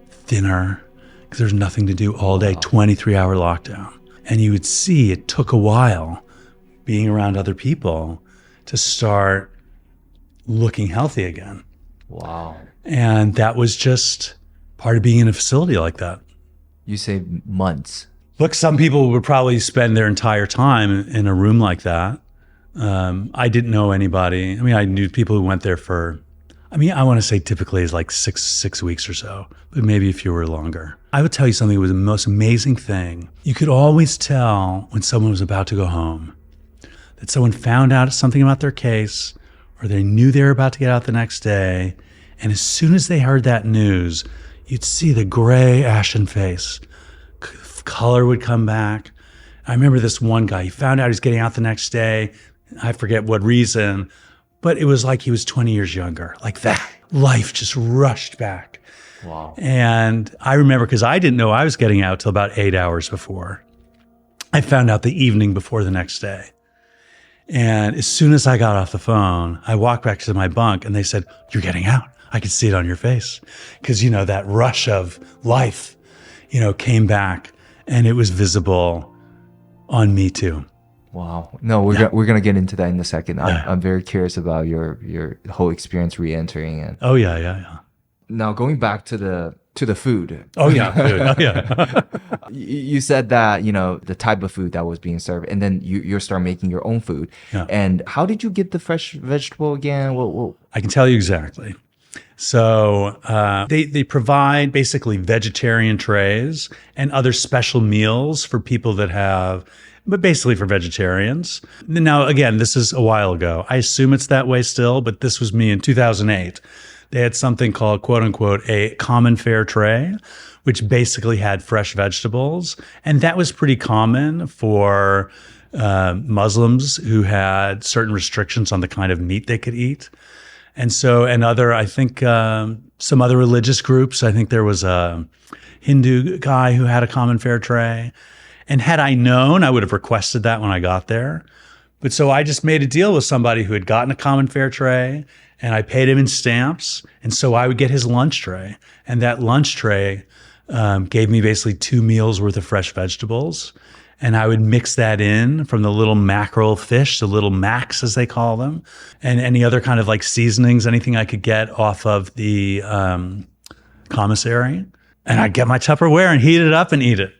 thinner, because there's nothing to do all day, 23-hour lockdown. And you would see it took a while being around other people to start looking healthy again. Wow. And that was just part of being in a facility like that. You say months. Look, some people would probably spend their entire time in a room like that. I didn't know anybody. I mean, I knew people who went there for, I want to say typically it's like six weeks or so, but maybe a few were longer. I would tell you something that was the most amazing thing. You could always tell when someone was about to go home, that someone found out something about their case, or they knew they were about to get out the next day. And as soon as they heard that news, you'd see the gray, ashen face. Color would come back. I remember this one guy, he found out he's getting out the next day. I forget what reason, but it was like he was 20 years younger, like that. Life just rushed back. Wow. And I remember, because I didn't know I was getting out till about 8 hours before. I found out the evening before the next day. And as soon as I got off the phone, I walked back to my bunk and they said, "You're getting out." I could see it on your face. Because, that rush of life, came back, and it was visible on me too. Wow. No, we're gonna get into that in a second. I'm very curious about your whole experience re-entering it. Oh yeah. Now going back to the food. Oh yeah, food. Oh yeah. You said that the type of food that was being served, and then you start making your own food. Yeah. And how did you get the fresh vegetable again? I can tell you exactly. So they provide basically vegetarian trays and other special meals for people that have, but basically for vegetarians. Now, again, this is a while ago. I assume it's that way still, but this was me in 2008. They had something called, quote unquote, a common fare tray, which basically had fresh vegetables. And that was pretty common for Muslims who had certain restrictions on the kind of meat they could eat. And so, I think some other religious groups, I think there was a Hindu guy who had a common fare tray. And had I known, I would have requested that when I got there. But so I just made a deal with somebody who had gotten a common fare tray, and I paid him in stamps. And so I would get his lunch tray. And that lunch tray gave me basically 2 meals worth of fresh vegetables. And I would mix that in from the little mackerel fish, the little macks as they call them, and any other kind of like seasonings, anything I could get off of the commissary. And I'd get my Tupperware and heat it up and eat it.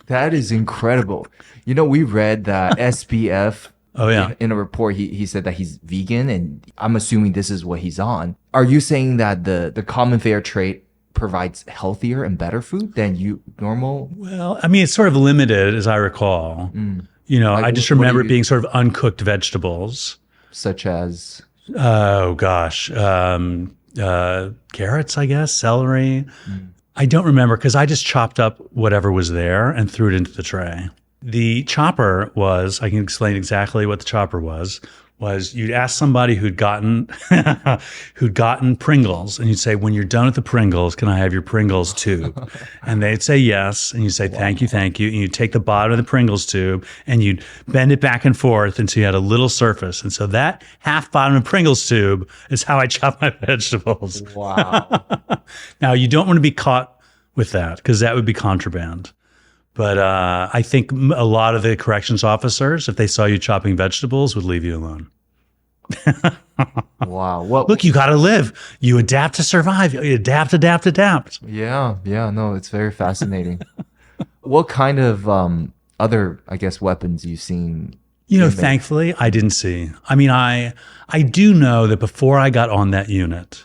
That is incredible. We read that SBF. Oh yeah. In a report, he said that he's vegan, and I'm assuming this is what he's on. Are you saying that the common fare trait provides healthier and better food than normal? Well, it's sort of limited, as I recall. I just remember it being sort of uncooked vegetables. Such as? Oh, gosh. Carrots, I guess, celery. I don't remember, because I just chopped up whatever was there and threw it into the tray. The chopper I can explain exactly what the chopper was you'd ask somebody who'd gotten Pringles, and you'd say, "When you're done with the Pringles, can I have your Pringles tube?" And they'd say yes, and you'd say, "Thank you, thank you." And you'd take the bottom of the Pringles tube and you'd bend it back and forth until you had a little surface. And so that half bottom of Pringles tube is how I chop my vegetables. Wow. Now, you don't want to be caught with that, because that would be contraband. But I think a lot of the corrections officers, if they saw you chopping vegetables, would leave you alone. Wow. Well, look, you got to live. You adapt to survive. You adapt. Yeah. No, it's very fascinating. What kind of other, I guess, weapons you've seen? Thankfully, I didn't see. I do know that before I got on that unit,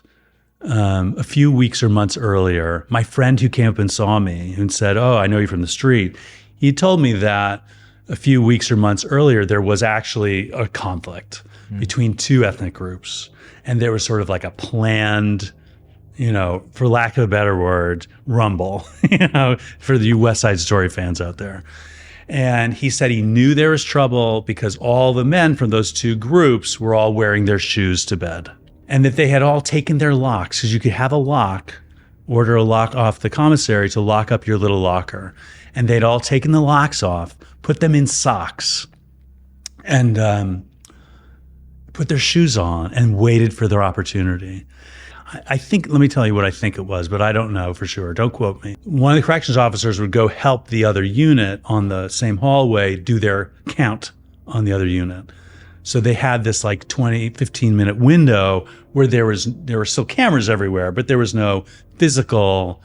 a few weeks or months earlier, my friend who came up and saw me and said, "Oh, I know you from the street," he told me that a few weeks or months earlier, there was actually a conflict between 2 ethnic groups. And there was sort of like a planned, for lack of a better word, rumble, for the West Side Story fans out there. And he said he knew there was trouble because all the men from those 2 groups were all wearing their shoes to bed. And that they had all taken their locks, because you could have a lock, order a lock off the commissary to lock up your little locker. And they'd all taken the locks off, put them in socks, and put their shoes on and waited for their opportunity. I think, let me tell you what I think it was, but I don't know for sure. Don't quote me. One of the corrections officers would go help the other unit on the same hallway do their count on the other unit. So they had this like 20, 15-minute window where there were still cameras everywhere, but there was no physical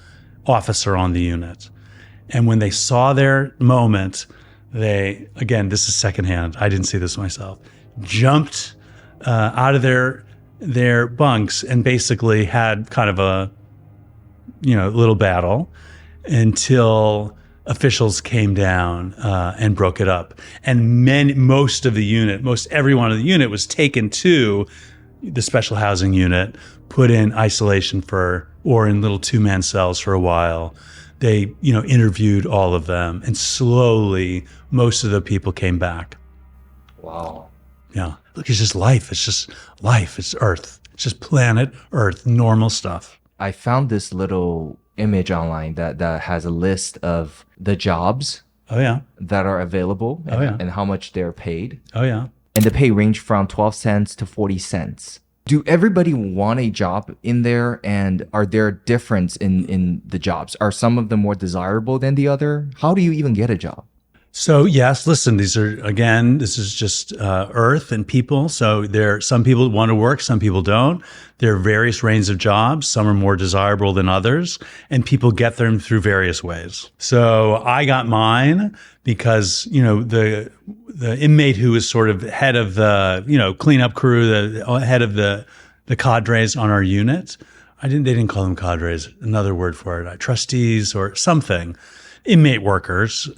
officer on the unit. And when they saw their moment, they, again, this is secondhand, I didn't see this myself, jumped out of their bunks and basically had kind of a, little battle until officials came down and broke it up. And most everyone in the unit was taken to the special housing unit, put in isolation or in little 2-man cells for a while. They, interviewed all of them, and slowly most of the people came back. Wow. Yeah. Look, it's just life. It's just life. It's Earth. It's just planet Earth, normal stuff. I found this little image online that has a list of the jobs that are available and how much they're paid. Oh, yeah. And the pay range from 12 cents to 40 cents. Do everybody want a job in there? And are there difference in the jobs? Are some of them more desirable than the other? How do you even get a job? So yes, listen, this is just Earth and people. So some people want to work, some people don't. There are various ranges of jobs. Some are more desirable than others, and people get them through various ways. So I got mine because, the inmate who was sort of head of the, cleanup crew, the head of the cadres on our unit. They didn't call them cadres, another word for it, trustees or something. Inmate workers,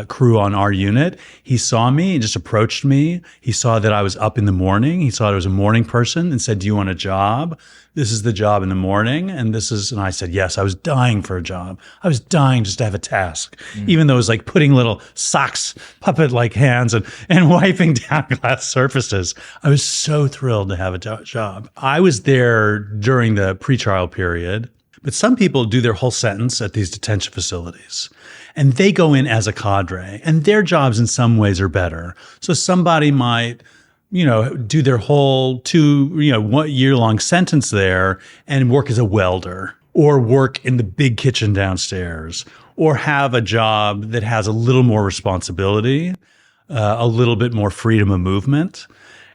crew on our unit. He saw me and just approached me. He saw that I was up in the morning. He saw I was a morning person and said, "Do you want a job? This is the job in the morning." And I said, yes, I was dying for a job. I was dying just to have a task, even though it was like putting little socks, puppet-like hands and wiping down glass surfaces. I was so thrilled to have a job. I was there during the pretrial period. But some people do their whole sentence at these detention facilities, and they go in as a cadre, and their jobs in some ways are better. So somebody might, do their whole 1 year-long sentence there and work as a welder, or work in the big kitchen downstairs, or have a job that has a little more responsibility, a little bit more freedom of movement.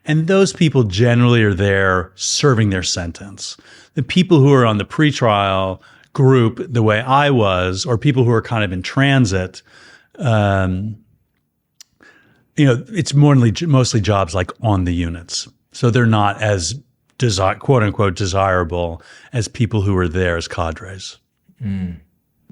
And those people generally are there serving their sentence. The people who are on the pretrial group, the way I was, or people who are kind of in transit, it's mostly jobs like on the units. So they're not as quote unquote desirable as people who are there as cadres.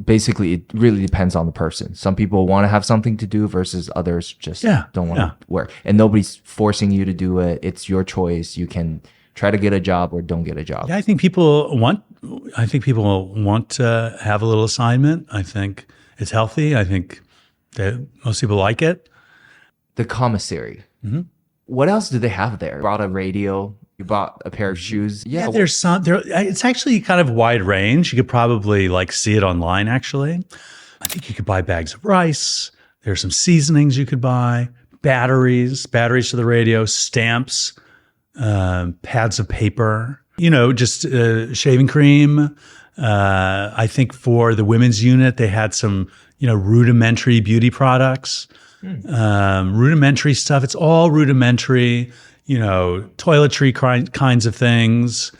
Basically, it really depends on the person. Some people want to have something to do versus others just don't want to work. And nobody's forcing you to do it. It's your choice. You can try to get a job or don't get a job. Yeah, I think people want to have a little assignment. I think it's healthy. I think that most people like it. The commissary. Mm-hmm. What else do they have there? You brought a radio. You bought a pair of shoes. Yeah, it's actually kind of wide range. You could probably see it online, actually. I think you could buy bags of rice. There's some seasonings you could buy, batteries for the radio, stamps, pads of paper, just shaving cream. I think for the women's unit, they had some, rudimentary beauty products, rudimentary stuff. It's all rudimentary. Toiletry kinds of things,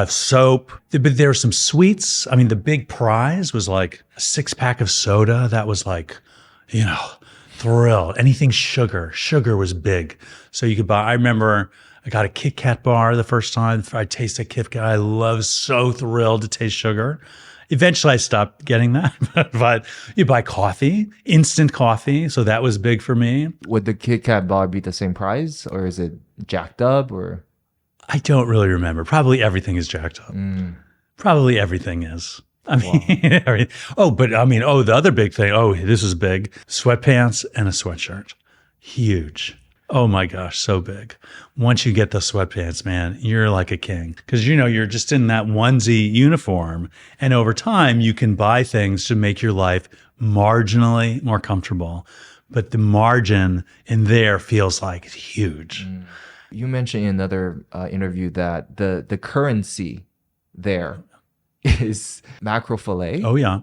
soap. But there were some sweets. I mean, the big prize was like a 6-pack of soda. That was thrilled. Anything sugar. Sugar was big. So you could buy, I remember I got a Kit Kat bar the first time I tasted Kit Kat. I was so thrilled to taste sugar. Eventually, I stopped getting that, but you buy coffee, instant coffee. So that was big for me. Would the Kit Kat bar be the same price, or is it jacked up? Or I don't really remember. Probably everything is jacked up. Probably everything is. I mean, wow. The other big thing. Oh, this is big. Sweatpants and a sweatshirt. Huge. Oh my gosh, so big. Once you get the sweatpants, man, you're like a king. Because, you're just in that onesie uniform. And over time, you can buy things to make your life marginally more comfortable. But the margin in there feels like it's huge. You mentioned in another interview that the currency there is mackerel fillet. Oh, yeah.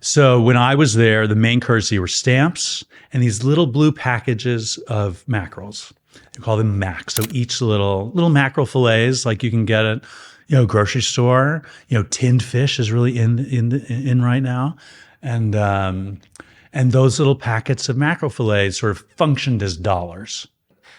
So when I was there, the main currency were stamps and these little blue packages of mackerels. We call them Macs. So each little mackerel fillets, like you can get at, grocery store. Tinned fish is really in right now, and those little packets of mackerel fillets sort of functioned as dollars.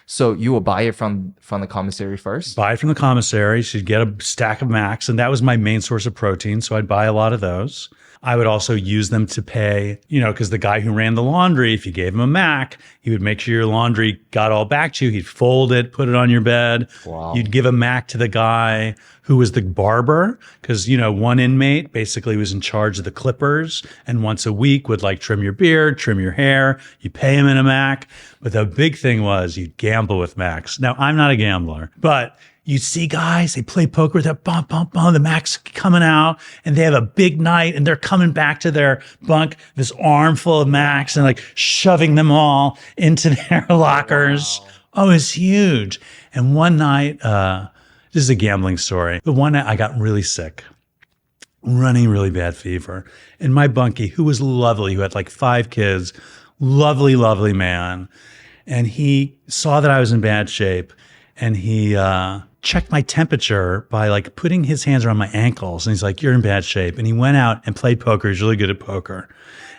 So you will buy it from the commissary first? Buy it from the commissary. So you'd get a stack of Macs, and that was my main source of protein. So I'd buy a lot of those. I would also use them to pay, because the guy who ran the laundry, if you gave him a Mac, he would make sure your laundry got all back to you. He'd fold it, put it on your bed. Wow. You'd give a Mac to the guy who was the barber, because, one inmate basically was in charge of the clippers and once a week would trim your beard, trim your hair. You pay him in a Mac. But the big thing was you'd gamble with Macs. Now, I'm not a gambler, but you see guys, they play poker with that bump, the Mac's coming out and they have a big night and they're coming back to their bunk, this armful of Macs and shoving them all into their lockers. Wow. Oh, it's huge. And one night, this is a gambling story, but one night I got really sick, running really bad fever. And my bunkie, who was lovely, who had 5 kids, lovely, lovely man. And he saw that I was in bad shape and he, checked my temperature by putting his hands around my ankles. And he's like, you're in bad shape. And he went out and played poker. He's really good at poker.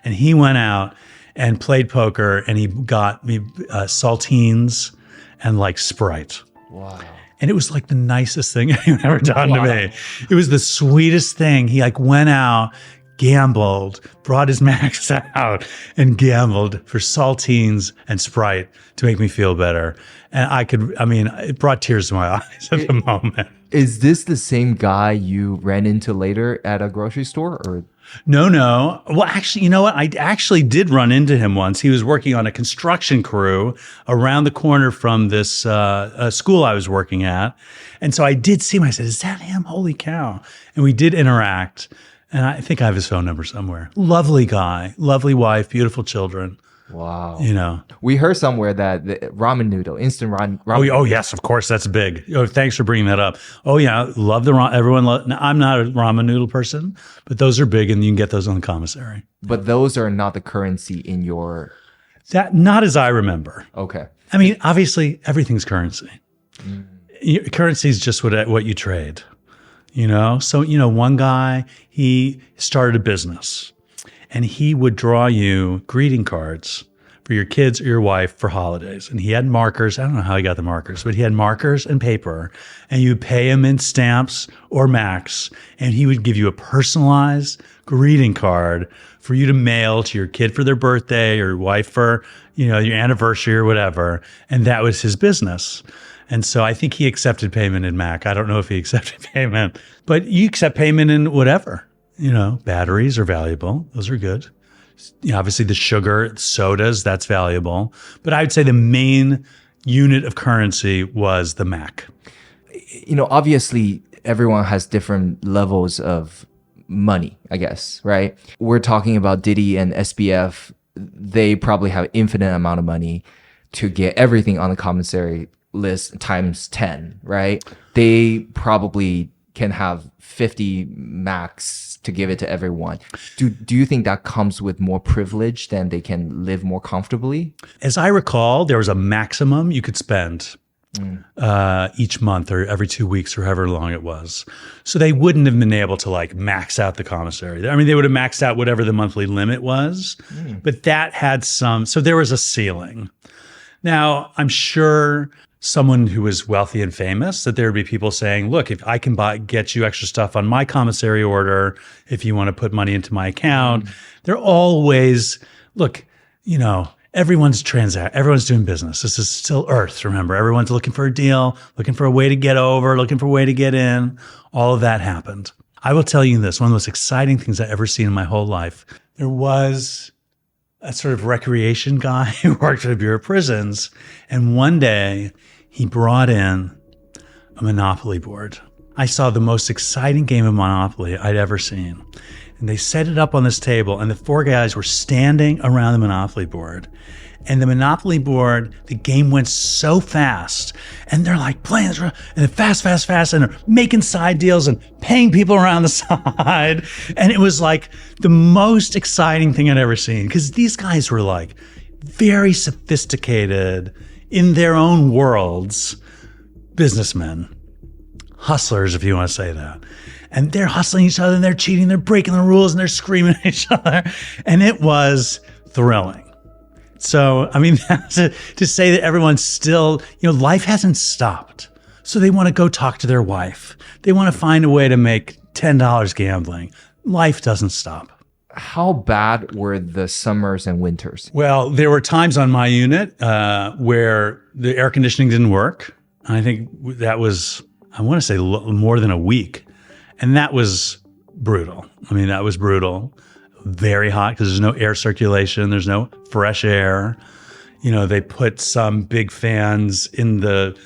And he went out and played poker and he got me saltines and Sprite. Wow. And it was the nicest thing anyone ever done to me. It was the sweetest thing. He went out, gambled, brought his Max out and gambled for saltines and Sprite to make me feel better. And it brought tears to my eyes at the moment. Is this the same guy you ran into later at a grocery store or? No. Well, actually, you know what? I actually did run into him once. He was working on a construction crew around the corner from this school I was working at. And so I did see him. I said, is that him? Holy cow. And we did interact. And I think I have his phone number somewhere. Lovely guy, lovely wife, beautiful children. Wow. We heard somewhere that the ramen noodle, instant ramen. Oh, yes, of course, that's big. Oh, thanks for bringing that up. Oh, yeah, love the ramen. Now, I'm not a ramen noodle person, but those are big and you can get those on the commissary. But those are not the currency in your... Not as I remember. Okay. Obviously, everything's currency. Currency is just what you trade. So, one guy, he started a business and he would draw you greeting cards for your kids or your wife for holidays. And he had markers. I don't know how he got the markers, but he had markers and paper and you pay him in stamps or Macs and he would give you a personalized greeting card for you to mail to your kid for their birthday or your wife for, your anniversary or whatever. And that was his business. And so I think he accepted payment in Mac. I don't know if he accepted payment, but you accept payment in whatever. Batteries are valuable. Those are good. Obviously the sugar, sodas, that's valuable. But I would say the main unit of currency was the Mac. Obviously everyone has different levels of money, I guess, right? We're talking about Diddy and SBF. They probably have infinite amount of money to get everything on the commissary list times 10, right? They probably can have 50 Macs to give it to everyone. Do you think that comes with more privilege than they can live more comfortably? As I recall, there was a maximum you could spend each month or every 2 weeks or however long it was. So they wouldn't have been able to max out the commissary. They would have maxed out whatever the monthly limit was, but that had so there was a ceiling. Now, I'm sure someone who was wealthy and famous, that there would be people saying, look, if I can get you extra stuff on my commissary order, if you want to put money into my account, they're always, look, everyone's doing business. This is still Earth, remember? Everyone's looking for a deal, looking for a way to get over, looking for a way to get in. All of that happened. I will tell you this, one of the most exciting things I've ever seen in my whole life. There was a sort of recreation guy who worked at the Bureau of Prisons, and one day he brought in a Monopoly board. I saw the most exciting game of Monopoly I'd ever seen. And they set it up on this table, and the 4 guys were standing around the Monopoly board. And the Monopoly board, the game went so fast, and they're like playing this, and then fast, and they're making side deals and paying people around the side. And it was like the most exciting thing I'd ever seen, because these guys were like very sophisticated in their own worlds, businessmen, hustlers, if you want to say that. And they're hustling each other, and they're cheating, they're breaking the rules, and they're screaming at each other. And it was thrilling. So, I mean, to say that everyone's still, life hasn't stopped. So they want to go talk to their wife. They want to find a way to make $10 gambling. Life doesn't stop. How bad were the summers and winters? Well, there were times on my unit where the air conditioning didn't work. I think that was, I want to say more than a week. And that was brutal. I mean, that was brutal. Very hot because there's no air circulation. There's no fresh air. They put some big fans in the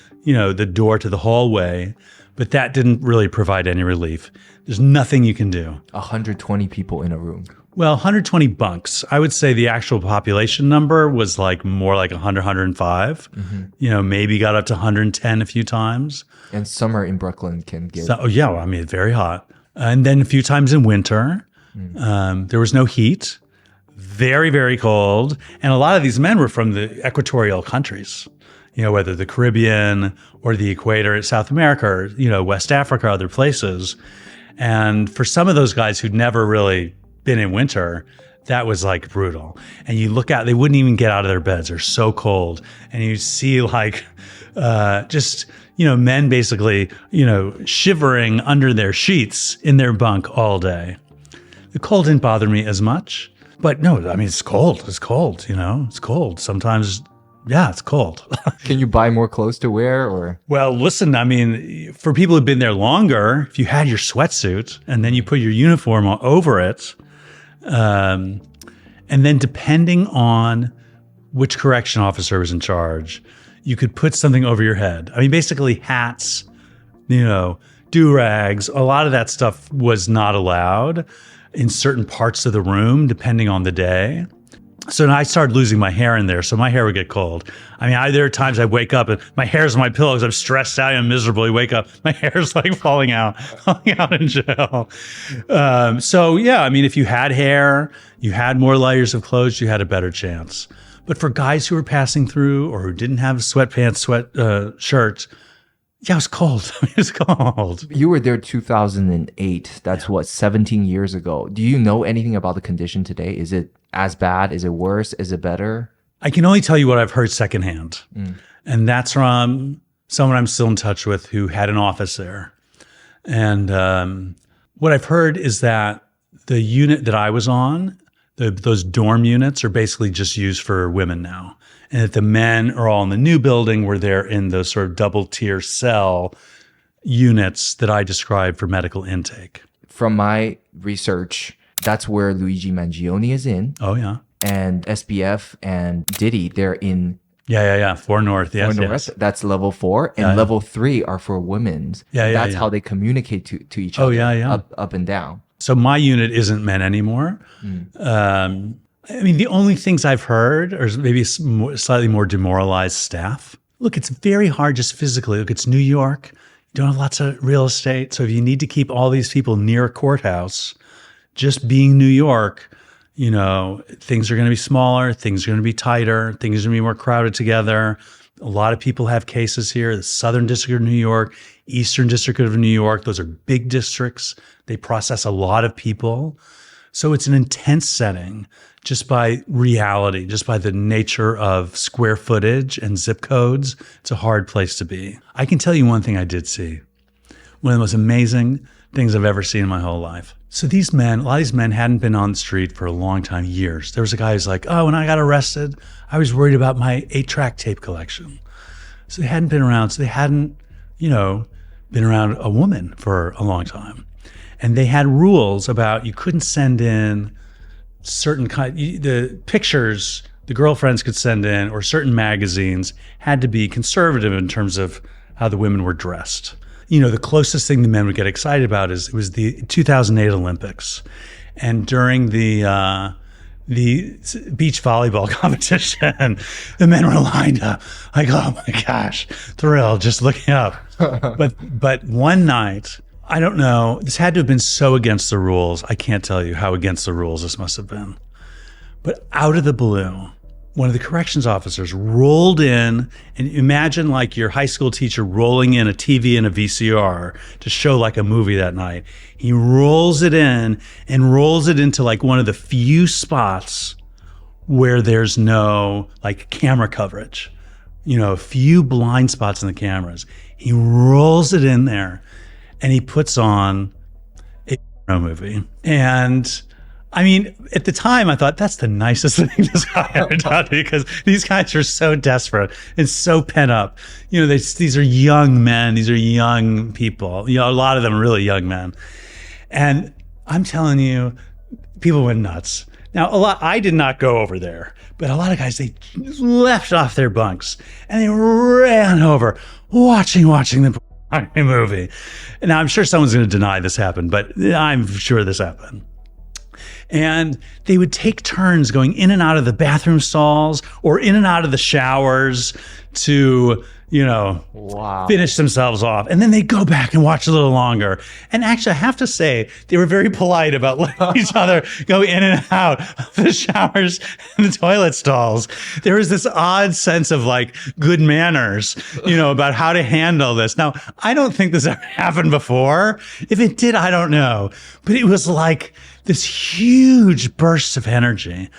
door to the hallway, but that didn't really provide any relief. There's nothing you can do. 120 people in a room. Well, 120 bunks. I would say the actual population number was more like 100, 105. Mm-hmm. Maybe got up to 110 a few times. And summer in Brooklyn can get... very hot. And then a few times in winter. There was no heat, very, very cold. And a lot of these men were from the equatorial countries, whether the Caribbean or the equator, South America, or, West Africa, other places. And for some of those guys who'd never really been in winter, that was like brutal. And you look out, they wouldn't even get out of their beds. They're so cold. And you see men basically, shivering under their sheets in their bunk all day. The cold didn't bother me as much, but no, I mean, it's cold. It's cold, it's cold. Sometimes, it's cold. Can you buy more clothes to wear or? Well, listen, I mean, for people who've been there longer, if you had your sweatsuit and then you put your uniform over it, and then depending on which correction officer was in charge, you could put something over your head. I mean, basically hats, do-rags, a lot of that stuff was not allowed in certain parts of the room, depending on the day. So I started losing my hair in there, so my hair would get cold. I mean, there are times I wake up and my hair's on my pillow because I'm stressed out and miserable. Wake up, my hair's like falling out in jail. I mean, if you had hair, you had more layers of clothes, you had a better chance. But for guys who were passing through or who didn't have sweatpants, shirts, it was cold. I mean, it was cold. You were there 2008. That's 17 years ago. Do you know anything about the condition today? Is it as bad? Is it worse? Is it better? I can only tell you what I've heard secondhand. And that's from someone I'm still in touch with who had an office there. And what I've heard is that the unit that I was on, those dorm units are basically just used for women now. And that the men are all in the new building where they're in those sort of double tier cell units that I described for medical intake. From my research, that's where Luigi Mangione is in. Oh, yeah. And SBF and Diddy, they're in... 4 North, yes. 4 North, yes. That's level 4. And level 3 are for women's. That's how they communicate to each other, up and down. So my unit isn't men anymore. I mean, the only things I've heard are maybe slightly more demoralized staff. Look, it's very hard just physically. Look, it's New York. You don't have lots of real estate. So if you need to keep all these people near a courthouse, just being New York, things are going to be smaller, things are going to be tighter, things are going to be more crowded together. A lot of people have cases here. The Southern District of New York, Eastern District of New York, those are big districts. They process a lot of people. So it's an intense setting just by reality, just by the nature of square footage and zip codes. It's a hard place to be. I can tell you one thing I did see. One of the most amazing things I've ever seen in my whole life. So a lot of these men hadn't been on the street for a long time, years. There was a guy who's like, when I got arrested, I was worried about my 8-track tape collection. So they hadn't been around. So they hadn't, been around a woman for a long time. And they had rules about you couldn't send in the pictures the girlfriends could send in, or certain magazines had to be conservative in terms of how the women were dressed. The closest thing the men would get excited about it was the 2008 Olympics. And during the beach volleyball competition, the men were lined up. Like, oh my gosh, thrilled, just looking up. But one night, I don't know, this had to have been so against the rules. I can't tell you how against the rules this must have been. But out of the blue, one of the corrections officers rolled in, and imagine like your high school teacher rolling in a TV and a VCR to show like a movie that night. He rolls it in and rolls it into like one of the few spots where there's no like camera coverage, a few blind spots in the cameras. He rolls it in there and he puts on a movie. And I mean, at the time, I thought that's the nicest thing this guy ever done, because these guys are so desperate and so pent up. These are young men. These are young people. A lot of them are really young men. And I'm telling you, people went nuts. Now, I did not go over there, but a lot of guys, they left off their bunks and they ran over watching the movie. Now, I'm sure someone's going to deny this happened, but I'm sure this happened. And they would take turns going in and out of the bathroom stalls or in and out of the showers to, finish themselves off. And then they go back and watch a little longer. And actually, I have to say, they were very polite about letting each other go in and out of the showers and the toilet stalls. There was this odd sense of like good manners, about how to handle this. Now, I don't think this ever happened before. If it did, I don't know. But it was like this huge burst of energy,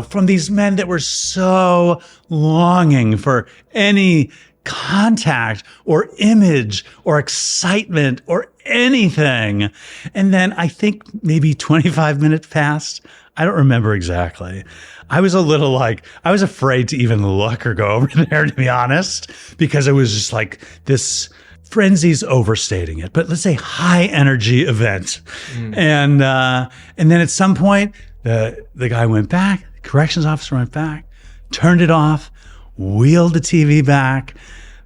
from these men that were so longing for any contact or image or excitement or anything. And then I think maybe 25 minutes passed. I don't remember exactly. I was a little I was afraid to even look or go over there, to be honest, because it was just like this. Frenzy's overstating it, but let's say high energy event. And then at some point, the guy went back, the corrections officer went back, turned it off, wheeled the TV back.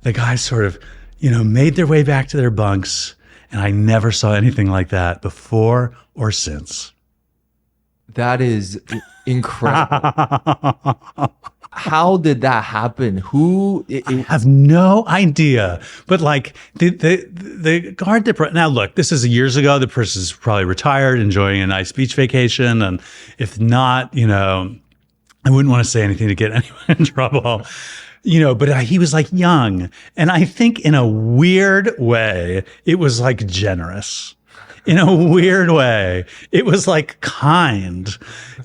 The guys sort of, made their way back to their bunks. And I never saw anything like that before or since. That is incredible. How did that happen? I have no idea. But like the guard that now look, this is years ago. The person's probably retired, enjoying a nice beach vacation, and if not, I wouldn't want to say anything to get anyone in trouble. But he was like young, and I think in a weird way, it was like generous. In a weird way, it was like kind,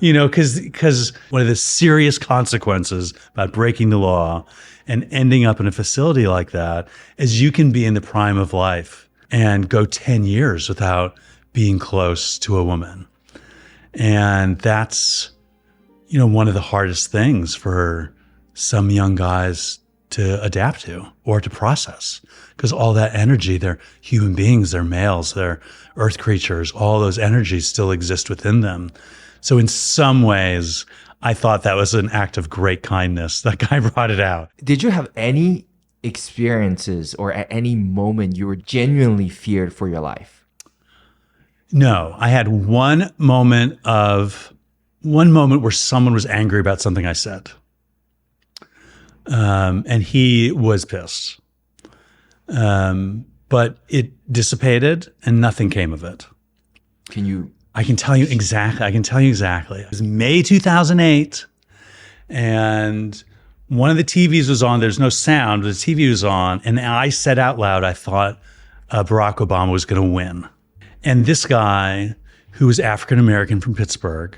because one of the serious consequences about breaking the law and ending up in a facility like that is you can be in the prime of life and go 10 years without being close to a woman. And that's, one of the hardest things for some young guys to adapt to or to process, because all that energy, they're human beings, they're males, they're earth creatures, all those energies still exist within them. So in some ways, I thought that was an act of great kindness. That guy brought it out. Did you have any experiences or at any moment you were genuinely feared for your life? No, I had one moment where someone was angry about something I said. And he was pissed. But it dissipated and nothing came of it. I can tell you exactly. It was May 2008, and one of the TVs was on. There's no sound, but the TV was on, and I said out loud, I thought Barack Obama was going to win. And this guy, who was African-American from Pittsburgh,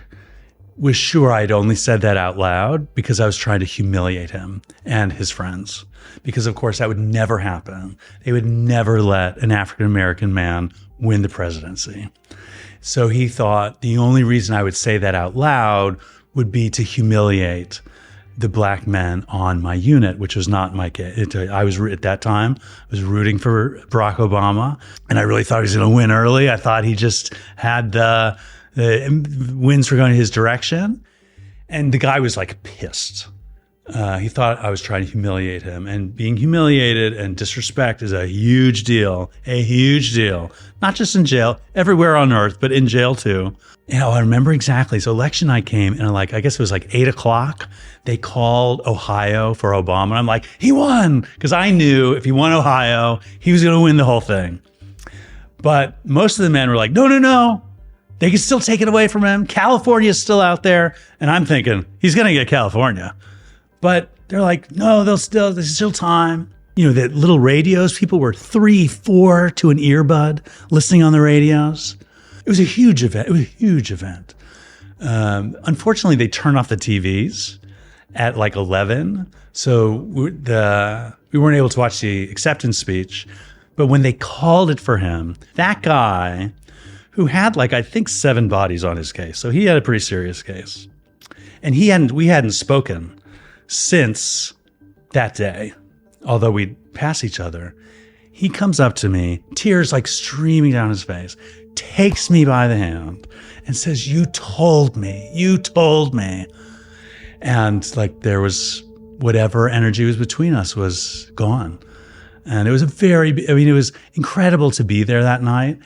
was sure I'd only said that out loud because I was trying to humiliate him and his friends. Because, of course, that would never happen. They would never let an African-American man win the presidency. So he thought the only reason I would say that out loud would be to humiliate the black men on my unit, which was not my case. I was, at that time, I was rooting for Barack Obama, and I really thought he was going to win early. I thought he just had the winds were going his direction. And the guy was like pissed. He thought I was trying to humiliate him, and being humiliated and disrespect is a huge deal, not just in jail, everywhere on earth, but in jail too. I remember exactly. So election night came, and I guess it was like 8:00. They called Ohio for Obama. And I'm like, he won, because I knew if he won Ohio, he was going to win the whole thing. But most of the men were like, no, they can still take it away from him. California is still out there. And I'm thinking, he's going to get California. But they're like, no, there's still time. The little radios, people were 3, 4 to an earbud listening on the radios. It was a huge event. Unfortunately, they turned off the TVs at like 11. So we weren't able to watch the acceptance speech. But when they called it for him, that guy who had I think 7 bodies on his case. So he had a pretty serious case. And we hadn't spoken since that day, although we'd pass each other. He comes up to me, tears streaming down his face, takes me by the hand and says, you told me. And there was whatever energy was between us was gone. And it was it was incredible to be there that night.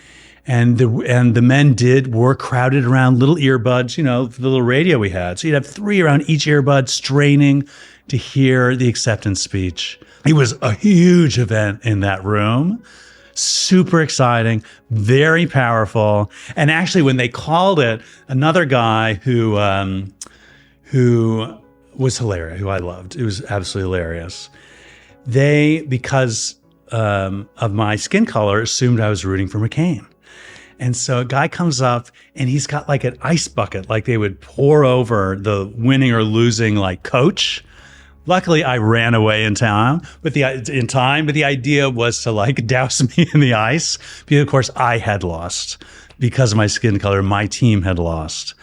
And the men were crowded around little earbuds, the little radio we had. So you'd have 3 around each earbud, straining to hear the acceptance speech. It was a huge event in that room. Super exciting, very powerful. And actually, when they called it, another guy who was hilarious, who I loved, it was absolutely hilarious. They, because of my skin color, assumed I was rooting for McCain. And so a guy comes up and he's got an ice bucket, they would pour over the winning or losing coach. Luckily, I ran away in time, but the idea was to douse me in the ice, because of course I had lost because of my skin color. My team had lost.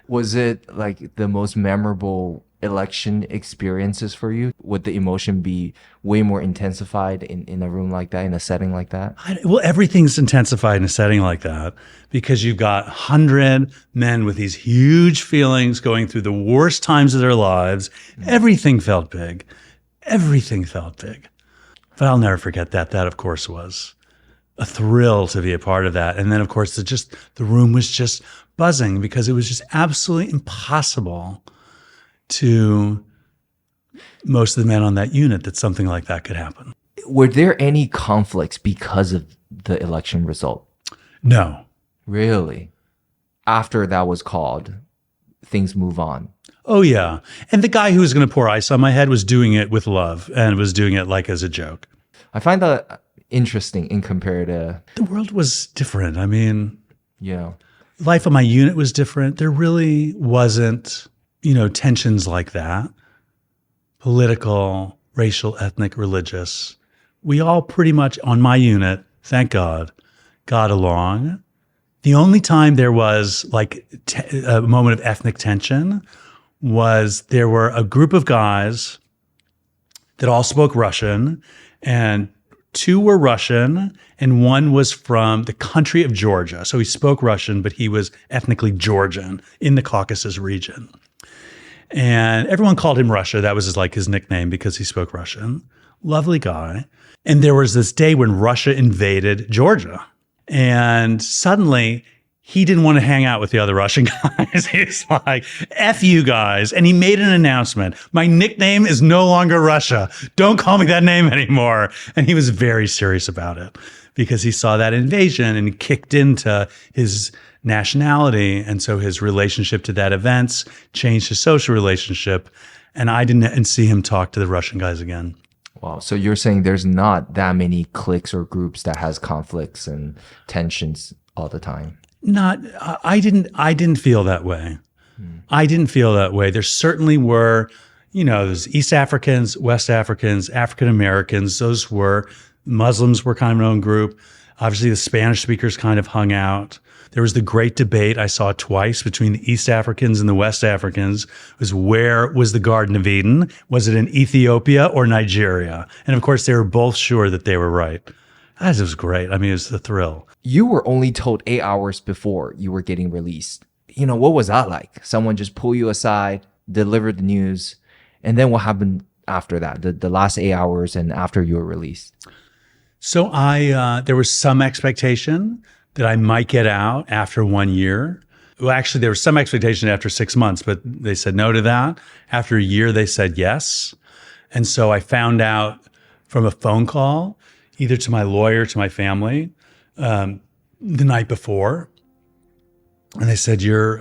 Was it the most memorable election experiences for you? Would the emotion be way more intensified in a room like that, in a setting like that? Well, everything's intensified in a setting like that because you've got 100 men with these huge feelings going through the worst times of their lives. Everything felt big. But I'll never forget that. That, of course, was a thrill to be a part of that. And then, of course, the room was just buzzing because it was just absolutely impossible to most of the men on that unit that something like that could happen. Were there any conflicts because of the election result? No. Really? After that was called, things move on. Oh, yeah. And the guy who was going to pour ice on my head was doing it with love and was doing it as a joke. I find that interesting in compared to... The world was different. I mean, yeah, life on my unit was different. There really wasn't, tensions like that. Political, racial, ethnic, religious. We all pretty much on my unit, thank God, got along. The only time there was a moment of ethnic tension was there were a group of guys that all spoke Russian, and 2 were Russian and 1 was from the country of Georgia. So he spoke Russian, but he was ethnically Georgian in the Caucasus region. And everyone called him Russia. That was his nickname because he spoke Russian. Lovely guy. And there was this day when Russia invaded Georgia. And suddenly he didn't want to hang out with the other Russian guys. He's like, F you guys. And he made an announcement. My nickname is no longer Russia. Don't call me that name anymore. And he was very serious about it because he saw that invasion and kicked into his nationality. And so his relationship to that events changed his social relationship. And I didn't see him talk to the Russian guys again. Wow. So you're saying there's not that many cliques or groups that has conflicts and tensions all the time? I didn't feel that way. I didn't feel that way. There certainly were, there's East Africans, West Africans, African Americans. Those were, Muslims were kind of an own group. Obviously, the Spanish speakers kind of hung out. There was the great debate I saw twice between the East Africans and the West Africans, was where was the Garden of Eden? Was it in Ethiopia or Nigeria? And of course, they were both sure that they were right. That was great. I mean, it was the thrill. You were only told 8 hours before you were getting released. What was that like? Someone just pull you aside, deliver the news, And then what happened after that, the last 8 hours and after you were released? So there was some expectation that I might get out after 1 year. Well, actually, there was some expectation after 6 months, but they said no to that. After a year, they said yes. And so I found out from a phone call, either to my lawyer, to my family, the night before. And they said, you're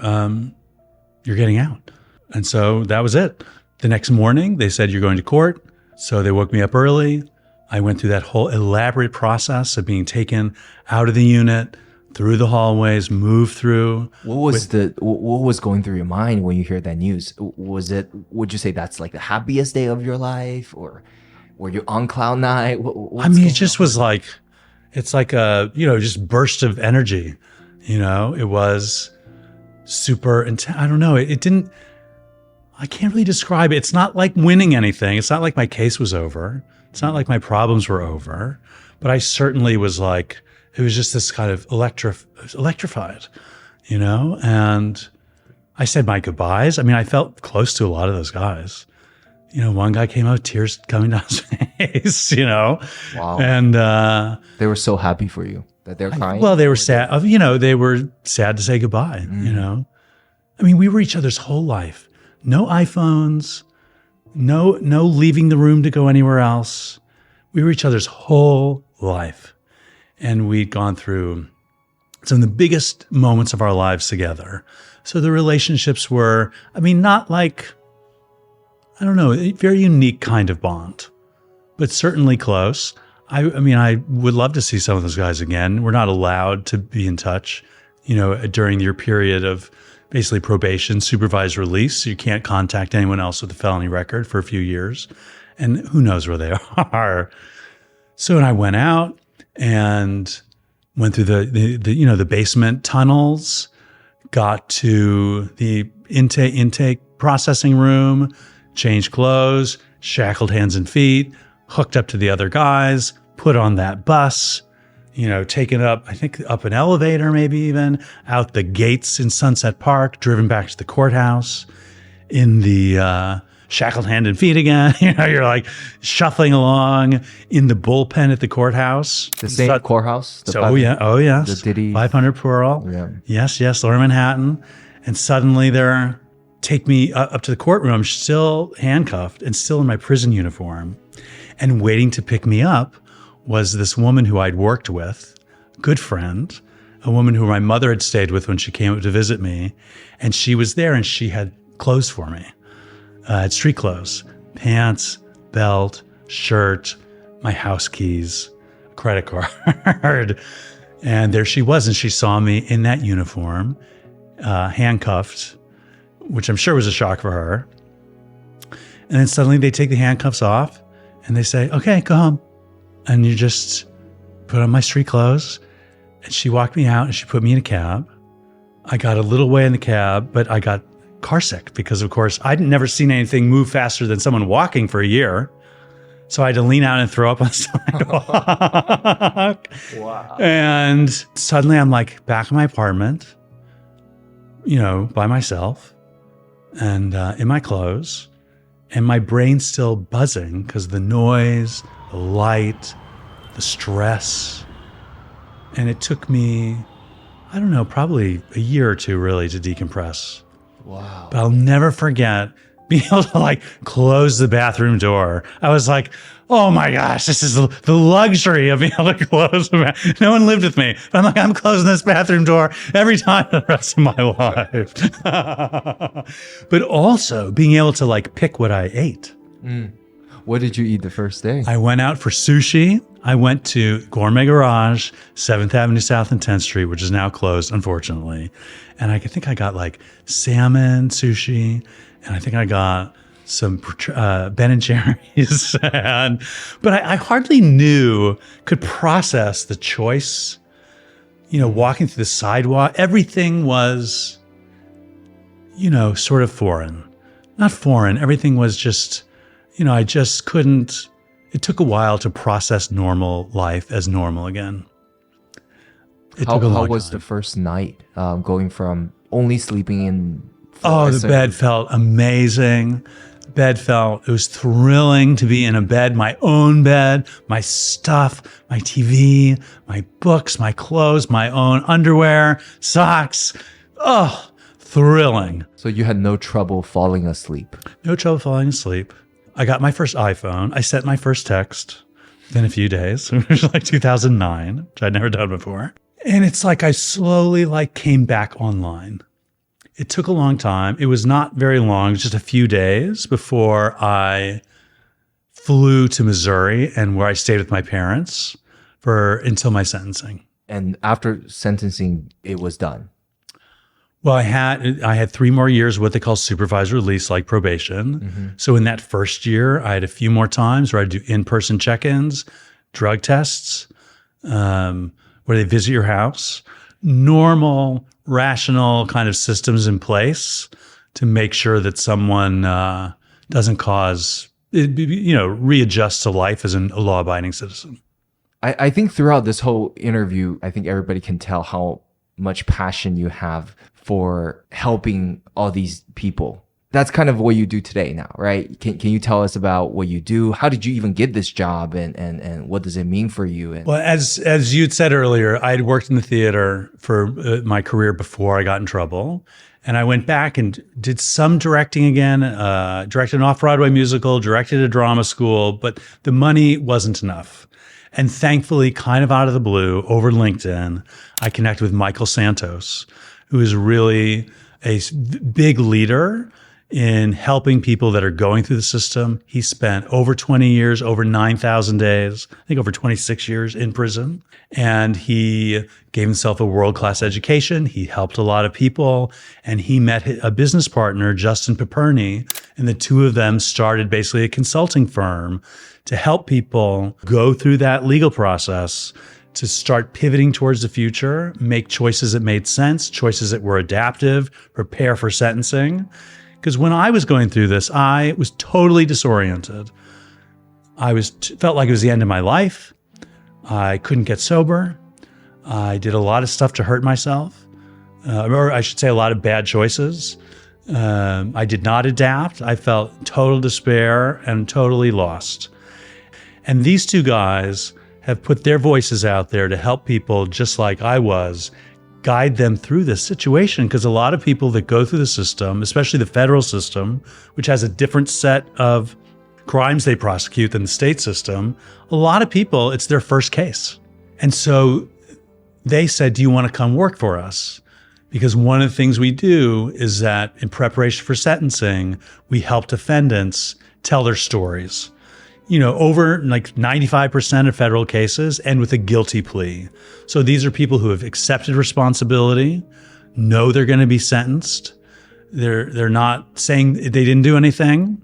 getting out. And so that was it. The next morning, they said, you're going to court. So they woke me up early. I went through that whole elaborate process of being taken out of the unit, through the hallways, moved through. What was going through your mind when you heard that news? Would you say that's like the happiest day of your life, or were you on cloud nine? It just was like, it's like a, just burst of energy. It was super intense. I don't know. I can't really describe it. It's not like winning anything. It's not like my case was over. It's not like my problems were over, but I certainly was like, it was just this kind of electrified, and I said my goodbyes. I felt close to a lot of those guys. One guy came out, tears coming down his face, Wow. And they were so happy for you that they're crying. Well, they were sad. They were sad to say goodbye. We were each other's whole life. No iPhones, no leaving the room to go anywhere else. We were each other's whole life. And we'd gone through some of the biggest moments of our lives together. So the relationships were, not like, I don't know, a very unique kind of bond, but certainly close. I would love to see some of those guys again. We're not allowed to be in touch, during your period of basically probation, supervised release. You can't contact anyone else with a felony record for a few years. And who knows where they are. So, and I went out and went through the basement tunnels, got to the intake processing room, changed clothes, shackled hands and feet, hooked up to the other guys, put on that bus, taken up, I think up an elevator, maybe even out the gates in Sunset Park, driven back to the courthouse in the shackled hand and feet again. You're like shuffling along in the bullpen at the courthouse. The same courthouse? Oh, yes. The Diddy. 500 Pearl. Yeah. Yes, Lower Manhattan. And suddenly take me up to the courtroom. I'm still handcuffed and still in my prison uniform. And waiting to pick me up was this woman who I'd worked with, good friend, a woman who my mother had stayed with when she came up to visit me. And she was there and she had clothes for me. Street clothes, pants, belt, shirt, my house keys, credit card. And there she was. And she saw me in that uniform, handcuffed, which I'm sure was a shock for her. And then suddenly they take the handcuffs off and they say, okay, go home. And you just put on my street clothes. And she walked me out and she put me in a cab. I got a little way in the cab, but I got carsick because, of course, I'd never seen anything move faster than someone walking for a year. So I had to lean out and throw up on the sidewalk. Wow. And suddenly I'm like back in my apartment, by myself and in my clothes, and my brain's still buzzing because the noise, the light, the stress. And it took me, I don't know, probably a year or two really to decompress. Wow. But I'll never forget being able to close the bathroom door. I was like, oh my gosh, this is the luxury of being able to close the bathroom. No one lived with me. But I'm like, I'm closing this bathroom door every time for the rest of my life. But also being able to pick what I ate. Mm. What did you eat the first day? I went out for sushi. I went to Gourmet Garage, 7th Avenue South and 10th Street, which is now closed, unfortunately. And I think I got salmon sushi, and I think I got some Ben and Jerry's. But I hardly could process the choice. Walking through the sidewalk, everything was, sort of foreign. Not foreign, everything was just, I just couldn't. It took a while to process normal life as normal again. How was the first night going from only sleeping in? The bed felt amazing. bed felt. It was thrilling to be in a bed, my own bed, my stuff, my TV, my books, my clothes, my own underwear, socks. Oh, thrilling. So you had no trouble falling asleep? No trouble falling asleep. I got my first iPhone. I sent my first text within a few days. It was like 2009, which I'd never done before. And it's like I slowly came back online. It took a long time. It was not very long, just a few days before I flew to Missouri and where I stayed with my parents until my sentencing. And after sentencing, it was done? Well, I had 3 more years what they call supervised release, like probation. Mm-hmm. So in that first year, I had a few more times where I'd do in-person check-ins, drug tests, where they visit your house, normal, rational kind of systems in place to make sure that someone doesn't readjust to life as a law-abiding citizen. I think throughout this whole interview, I think everybody can tell how much passion you have for helping all these people. That's kind of what you do today now, right? Can you tell us about what you do? How did you even get this job, and what does it mean for you? Well, as you'd said earlier, I'd worked in the theater for my career before I got in trouble. And I went back and did some directing again, directed an off-Broadway musical, directed a drama school, but the money wasn't enough. And thankfully, kind of out of the blue, over LinkedIn, I connected with Michael Santos, who is really a big leader in helping people that are going through the system. He spent over 20 years, over 9,000 days, I think over 26 years in prison. And he gave himself a world-class education. He helped a lot of people. And he met a business partner, Justin Paperny, and the two of them started basically a consulting firm to help people go through that legal process, to start pivoting towards the future, make choices that made sense, choices that were adaptive, prepare for sentencing. Because when I was going through this, I was totally disoriented. I felt like it was the end of my life. I couldn't get sober. I did a lot of stuff to hurt myself, or I should say a lot of bad choices. I did not adapt. I felt total despair and totally lost. And these two guys have put their voices out there to help people just like I was, guide them through this situation. Because a lot of people that go through the system, especially the federal system, which has a different set of crimes they prosecute than the state system, a lot of people, it's their first case. And so they said, do you want to come work for us? Because one of the things we do is that in preparation for sentencing, we help defendants tell their stories. Over 95% of federal cases end with a guilty plea. So these are people who have accepted responsibility, know they're going to be sentenced. They're not saying they didn't do anything.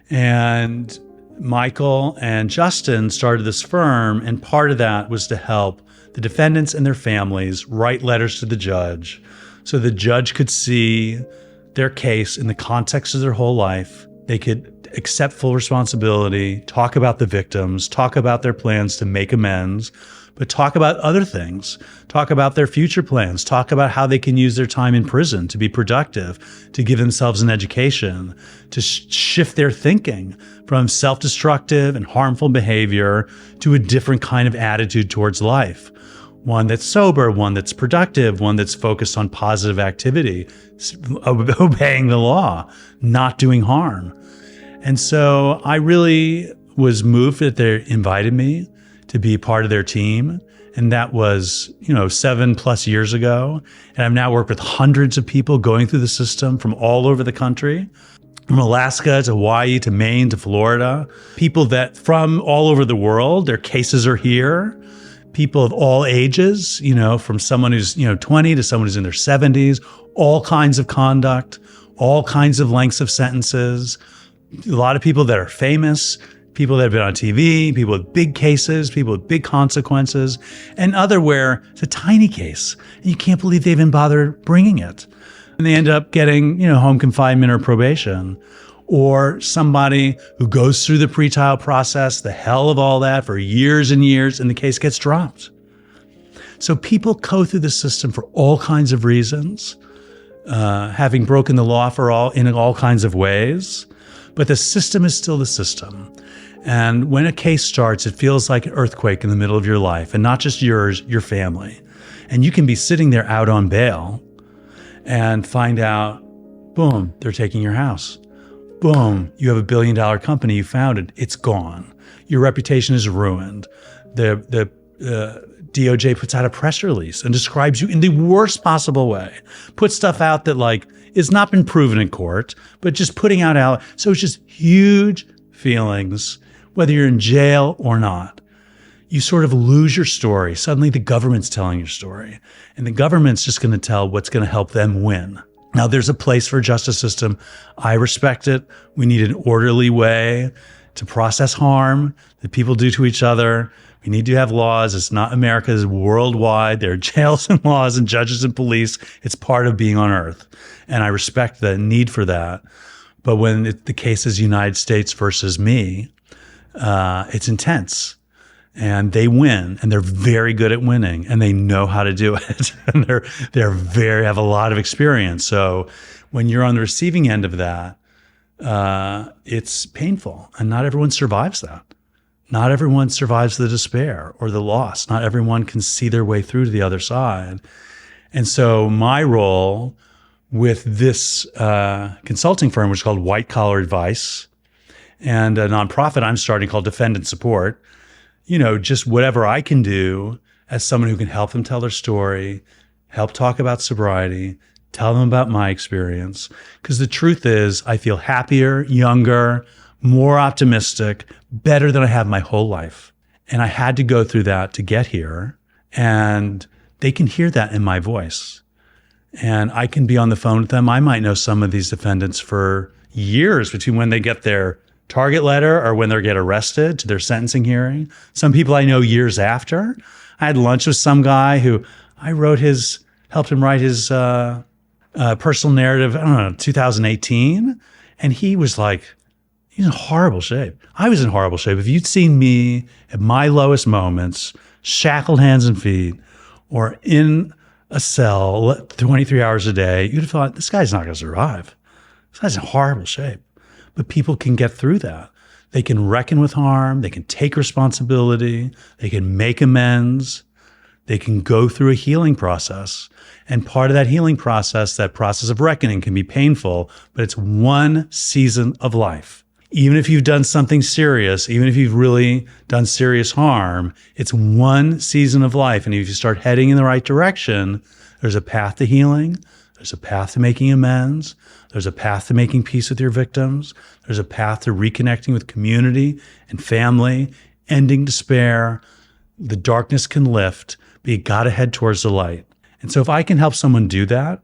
And Michael and Justin started this firm, and part of that was to help the defendants and their families write letters to the judge so the judge could see their case in the context of their whole life. They could accept full responsibility, talk about the victims, talk about their plans to make amends, but talk about other things, talk about their future plans, talk about how they can use their time in prison to be productive, to give themselves an education, to shift their thinking from self-destructive and harmful behavior to a different kind of attitude towards life. One that's sober, one that's productive, one that's focused on positive activity, obeying the law, not doing harm. And so I really was moved that they invited me to be part of their team. And that was, 7+ years ago. And I've now worked with hundreds of people going through the system from all over the country, from Alaska to Hawaii to Maine to Florida, people that from all over the world, their cases are here. People of all ages, from someone who's, 20 to someone who's in their 70s, all kinds of conduct, all kinds of lengths of sentences. A lot of people that are famous, people that have been on TV, people with big cases, people with big consequences, and other where it's a tiny case. And you can't believe they even bothered bringing it. And they end up getting, home confinement or probation. Or somebody who goes through the pretrial process, the hell of all that for years and years, and the case gets dropped. So people go through the system for all kinds of reasons, having broken the law in all kinds of ways. But the system is still the system. And when a case starts, it feels like an earthquake in the middle of your life, and not just yours, your family. And you can be sitting there out on bail and find out, boom, they're taking your house. Boom, you have a $1 billion company you founded. It's gone. Your reputation is ruined. The DOJ puts out a press release and describes you in the worst possible way. Puts stuff out that like is not been proven in court, but just putting out. So it's just huge feelings, whether you're in jail or not. You sort of lose your story. Suddenly the government's telling your story, and the government's just going to tell what's going to help them win. Now, there's a place for a justice system. I respect it. We need an orderly way to process harm that people do to each other. We need to have laws. It's not America, it's worldwide. There are jails and laws and judges and police. It's part of being on earth. And I respect the need for that. But when the case is United States versus me, it's intense. And they win, and they're very good at winning, and they know how to do it. And have a lot of experience. So when you're on the receiving end of that, it's painful, and not everyone survives that. Not everyone survives the despair or the loss. Not everyone can see their way through to the other side. And so my role with this consulting firm, which is called White Collar Advice, and a nonprofit I'm starting called Defendant Support, just whatever I can do as someone who can help them tell their story, help talk about sobriety, tell them about my experience. Because the truth is, I feel happier, younger, more optimistic, better than I have my whole life. And I had to go through that to get here. And they can hear that in my voice. And I can be on the phone with them. I might know some of these defendants for years between when they get their target letter or when they get arrested to their sentencing hearing. Some people I know years after. I had lunch with some guy who I helped him write his personal narrative, 2018. And he was like, he's in horrible shape. I was in horrible shape. If you'd seen me at my lowest moments, shackled hands and feet, or in a cell 23 hours a day, you'd have thought, this guy's not going to survive. This guy's in horrible shape. But people can get through that. They can reckon with harm. They can take responsibility. They can make amends. They can go through a healing process. And part of that healing process, that process of reckoning, can be painful, but it's one season of life. Even if you've done something serious, even if you've really done serious harm, it's one season of life. And if you start heading in the right direction, there's a path to healing. There's a path to making amends. There's a path to making peace with your victims. There's a path to reconnecting with community and family, ending despair. The darkness can lift, but you got to head towards the light. And so if I can help someone do that,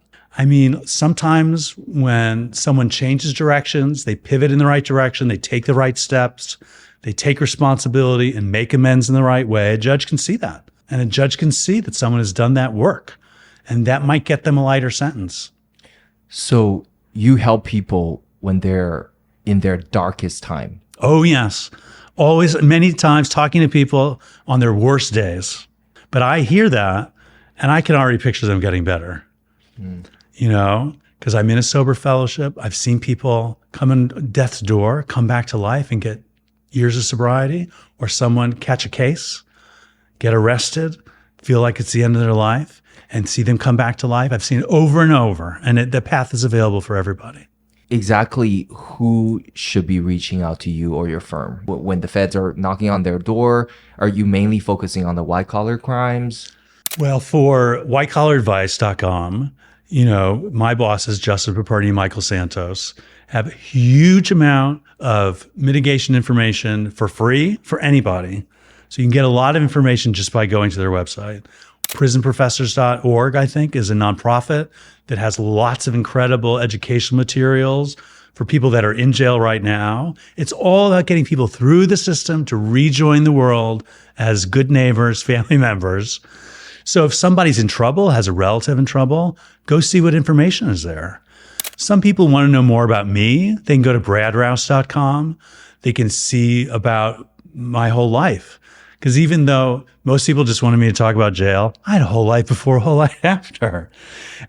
sometimes when someone changes directions, they pivot in the right direction, they take the right steps, they take responsibility and make amends in the right way, a judge can see that. And a judge can see that someone has done that work. And that might get them a lighter sentence. So you help people when they're in their darkest time. Oh, yes. Always, many times, talking to people on their worst days. But I hear that, and I can already picture them getting better. Because I'm in a sober fellowship. I've seen people come in death's door, come back to life and get years of sobriety, or someone catch a case, get arrested, feel like it's the end of their life, and see them come back to life. I've seen it over and over, and the path is available for everybody. Exactly who should be reaching out to you or your firm? When the feds are knocking on their door, are you mainly focusing on the white-collar crimes? Well, for whitecollaradvice.com, my bosses, Justin Paperny and Michael Santos, have a huge amount of mitigation information for free for anybody. So you can get a lot of information just by going to their website. Prisonprofessors.org, I think, is a nonprofit that has lots of incredible educational materials for people that are in jail right now. It's all about getting people through the system to rejoin the world as good neighbors, family members. So if somebody's in trouble, has a relative in trouble, go see what information is there. Some people want to know more about me. They can go to bradrouse.com. They can see about my whole life. Because even though most people just wanted me to talk about jail, I had a whole life before, a whole life after.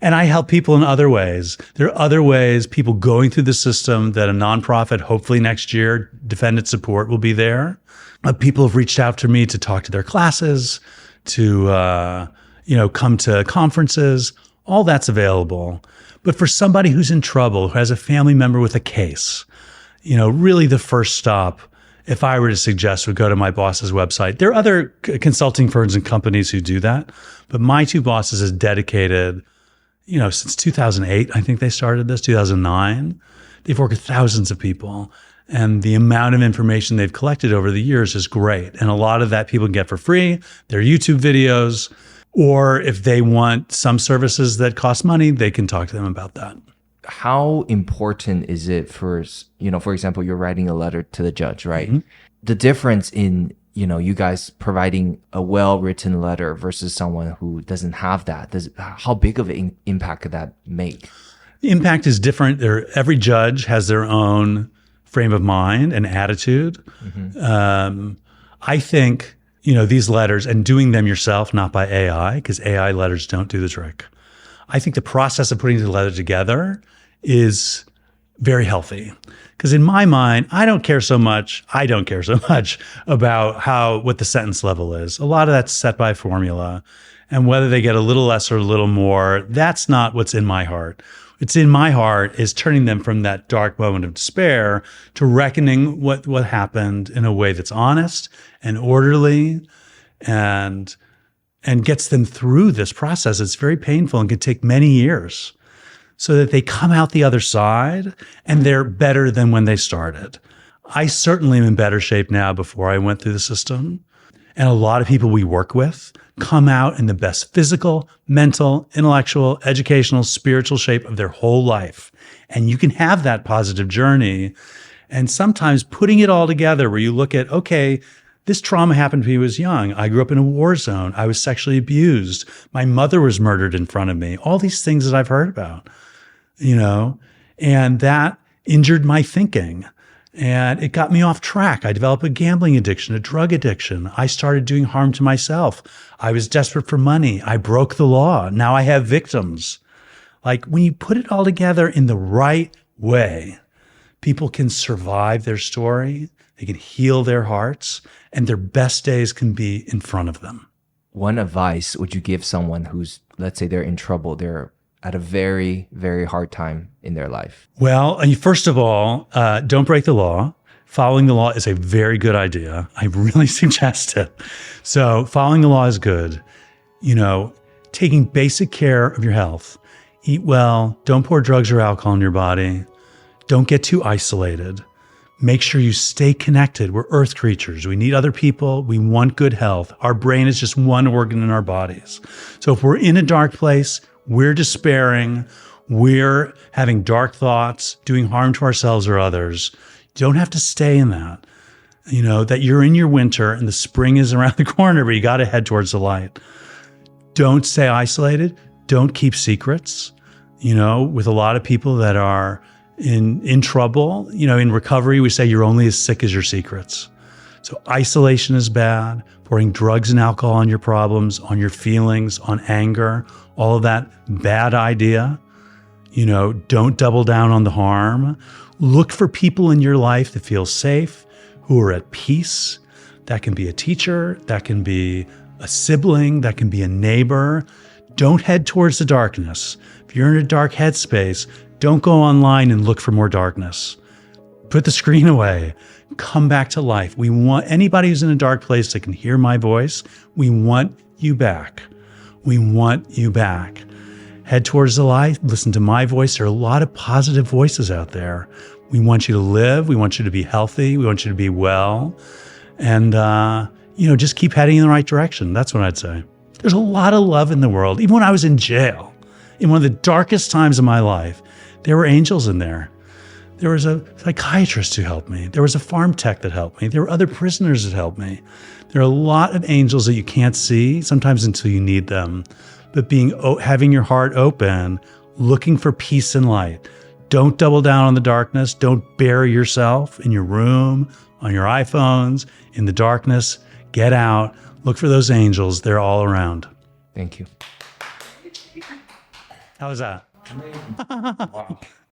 And I help people in other ways. There are other ways, people going through the system that a nonprofit, hopefully next year, defendant support will be there. People have reached out to me to talk to their classes, to come to conferences. All that's available. But for somebody who's in trouble, who has a family member with a case, really the first stop, if I were to suggest, would go to my boss's website. There are other consulting firms and companies who do that, but my two bosses is dedicated, since 2008, I think they started this, 2009. They've worked with thousands of people, and the amount of information they've collected over the years is great. And a lot of that people can get for free, their YouTube videos, or if they want some services that cost money, they can talk to them about that. How important is it for example, you're writing a letter to the judge, right? Mm-hmm. The difference in, you guys providing a well-written letter versus someone who doesn't have that, how big of an impact could that make? The impact is different. Every judge has their own frame of mind and attitude. Mm-hmm. I think, these letters and doing them yourself, not by AI, because AI letters don't do the trick. I think the process of putting the letter together is very healthy. Because in my mind, I don't care so much about what the sentence level is. A lot of that's set by formula. And whether they get a little less or a little more, that's not what's in my heart. What's in my heart is turning them from that dark moment of despair to reckoning what happened in a way that's honest and orderly and gets them through this process. It's very painful and can take many years, so that they come out the other side and they're better than when they started. I certainly am in better shape now before I went through the system. And a lot of people we work with come out in the best physical, mental, intellectual, educational, spiritual shape of their whole life. And you can have that positive journey. And sometimes putting it all together where you look at, okay, this trauma happened to me when I was young. I grew up in a war zone. I was sexually abused. My mother was murdered in front of me. All these things that I've heard about, and that injured my thinking. And it got me off track. I developed a gambling addiction, a drug addiction. I started doing harm to myself. I was desperate for money. I broke the law. Now I have victims. Like, when you put it all together in the right way, people can survive their story. They can heal their hearts, and their best days can be in front of them. What advice would you give someone who's, let's say they're in trouble, they're at a very, very hard time in their life? Well, first of all, don't break the law. Following the law is a very good idea. I really suggest it. So following the law is good. Taking basic care of your health. Eat well. Don't pour drugs or alcohol in your body. Don't get too isolated. Make sure you stay connected. We're earth creatures. We need other people. We want good health. Our brain is just one organ in our bodies. So if we're in a dark place, we're despairing, we're having dark thoughts, doing harm to ourselves or others, you don't have to stay in that. That you're in your winter and the spring is around the corner, but you got to head towards the light. Don't stay isolated. Don't keep secrets. With a lot of people that are in trouble, in recovery, we say you're only as sick as your secrets. So isolation is bad. Pouring drugs and alcohol on your problems, on your feelings, on anger, all of that, bad idea. Don't double down on the harm. Look for people in your life that feel safe, who are at peace. That can be a teacher, that can be a sibling, that can be a neighbor. Don't head towards the darkness. If you're in a dark headspace, don't go online and look for more darkness. Put the screen away. Come back to life. We want anybody who's in a dark place that can hear my voice. We want you back. We want you back. Head towards the light. Listen to my voice. There are a lot of positive voices out there. We want you to live. We want you to be healthy. We want you to be well. And, just keep heading in the right direction. That's what I'd say. There's a lot of love in the world. Even when I was in jail, in one of the darkest times of my life, there were angels in there. There was a psychiatrist who helped me. There was a farm tech that helped me. There were other prisoners that helped me. There are a lot of angels that you can't see, sometimes until you need them. But having your heart open, looking for peace and light. Don't double down on the darkness. Don't bury yourself in your room, on your iPhones, in the darkness. Get out, look for those angels. They're all around. Thank you. How was that? Wow.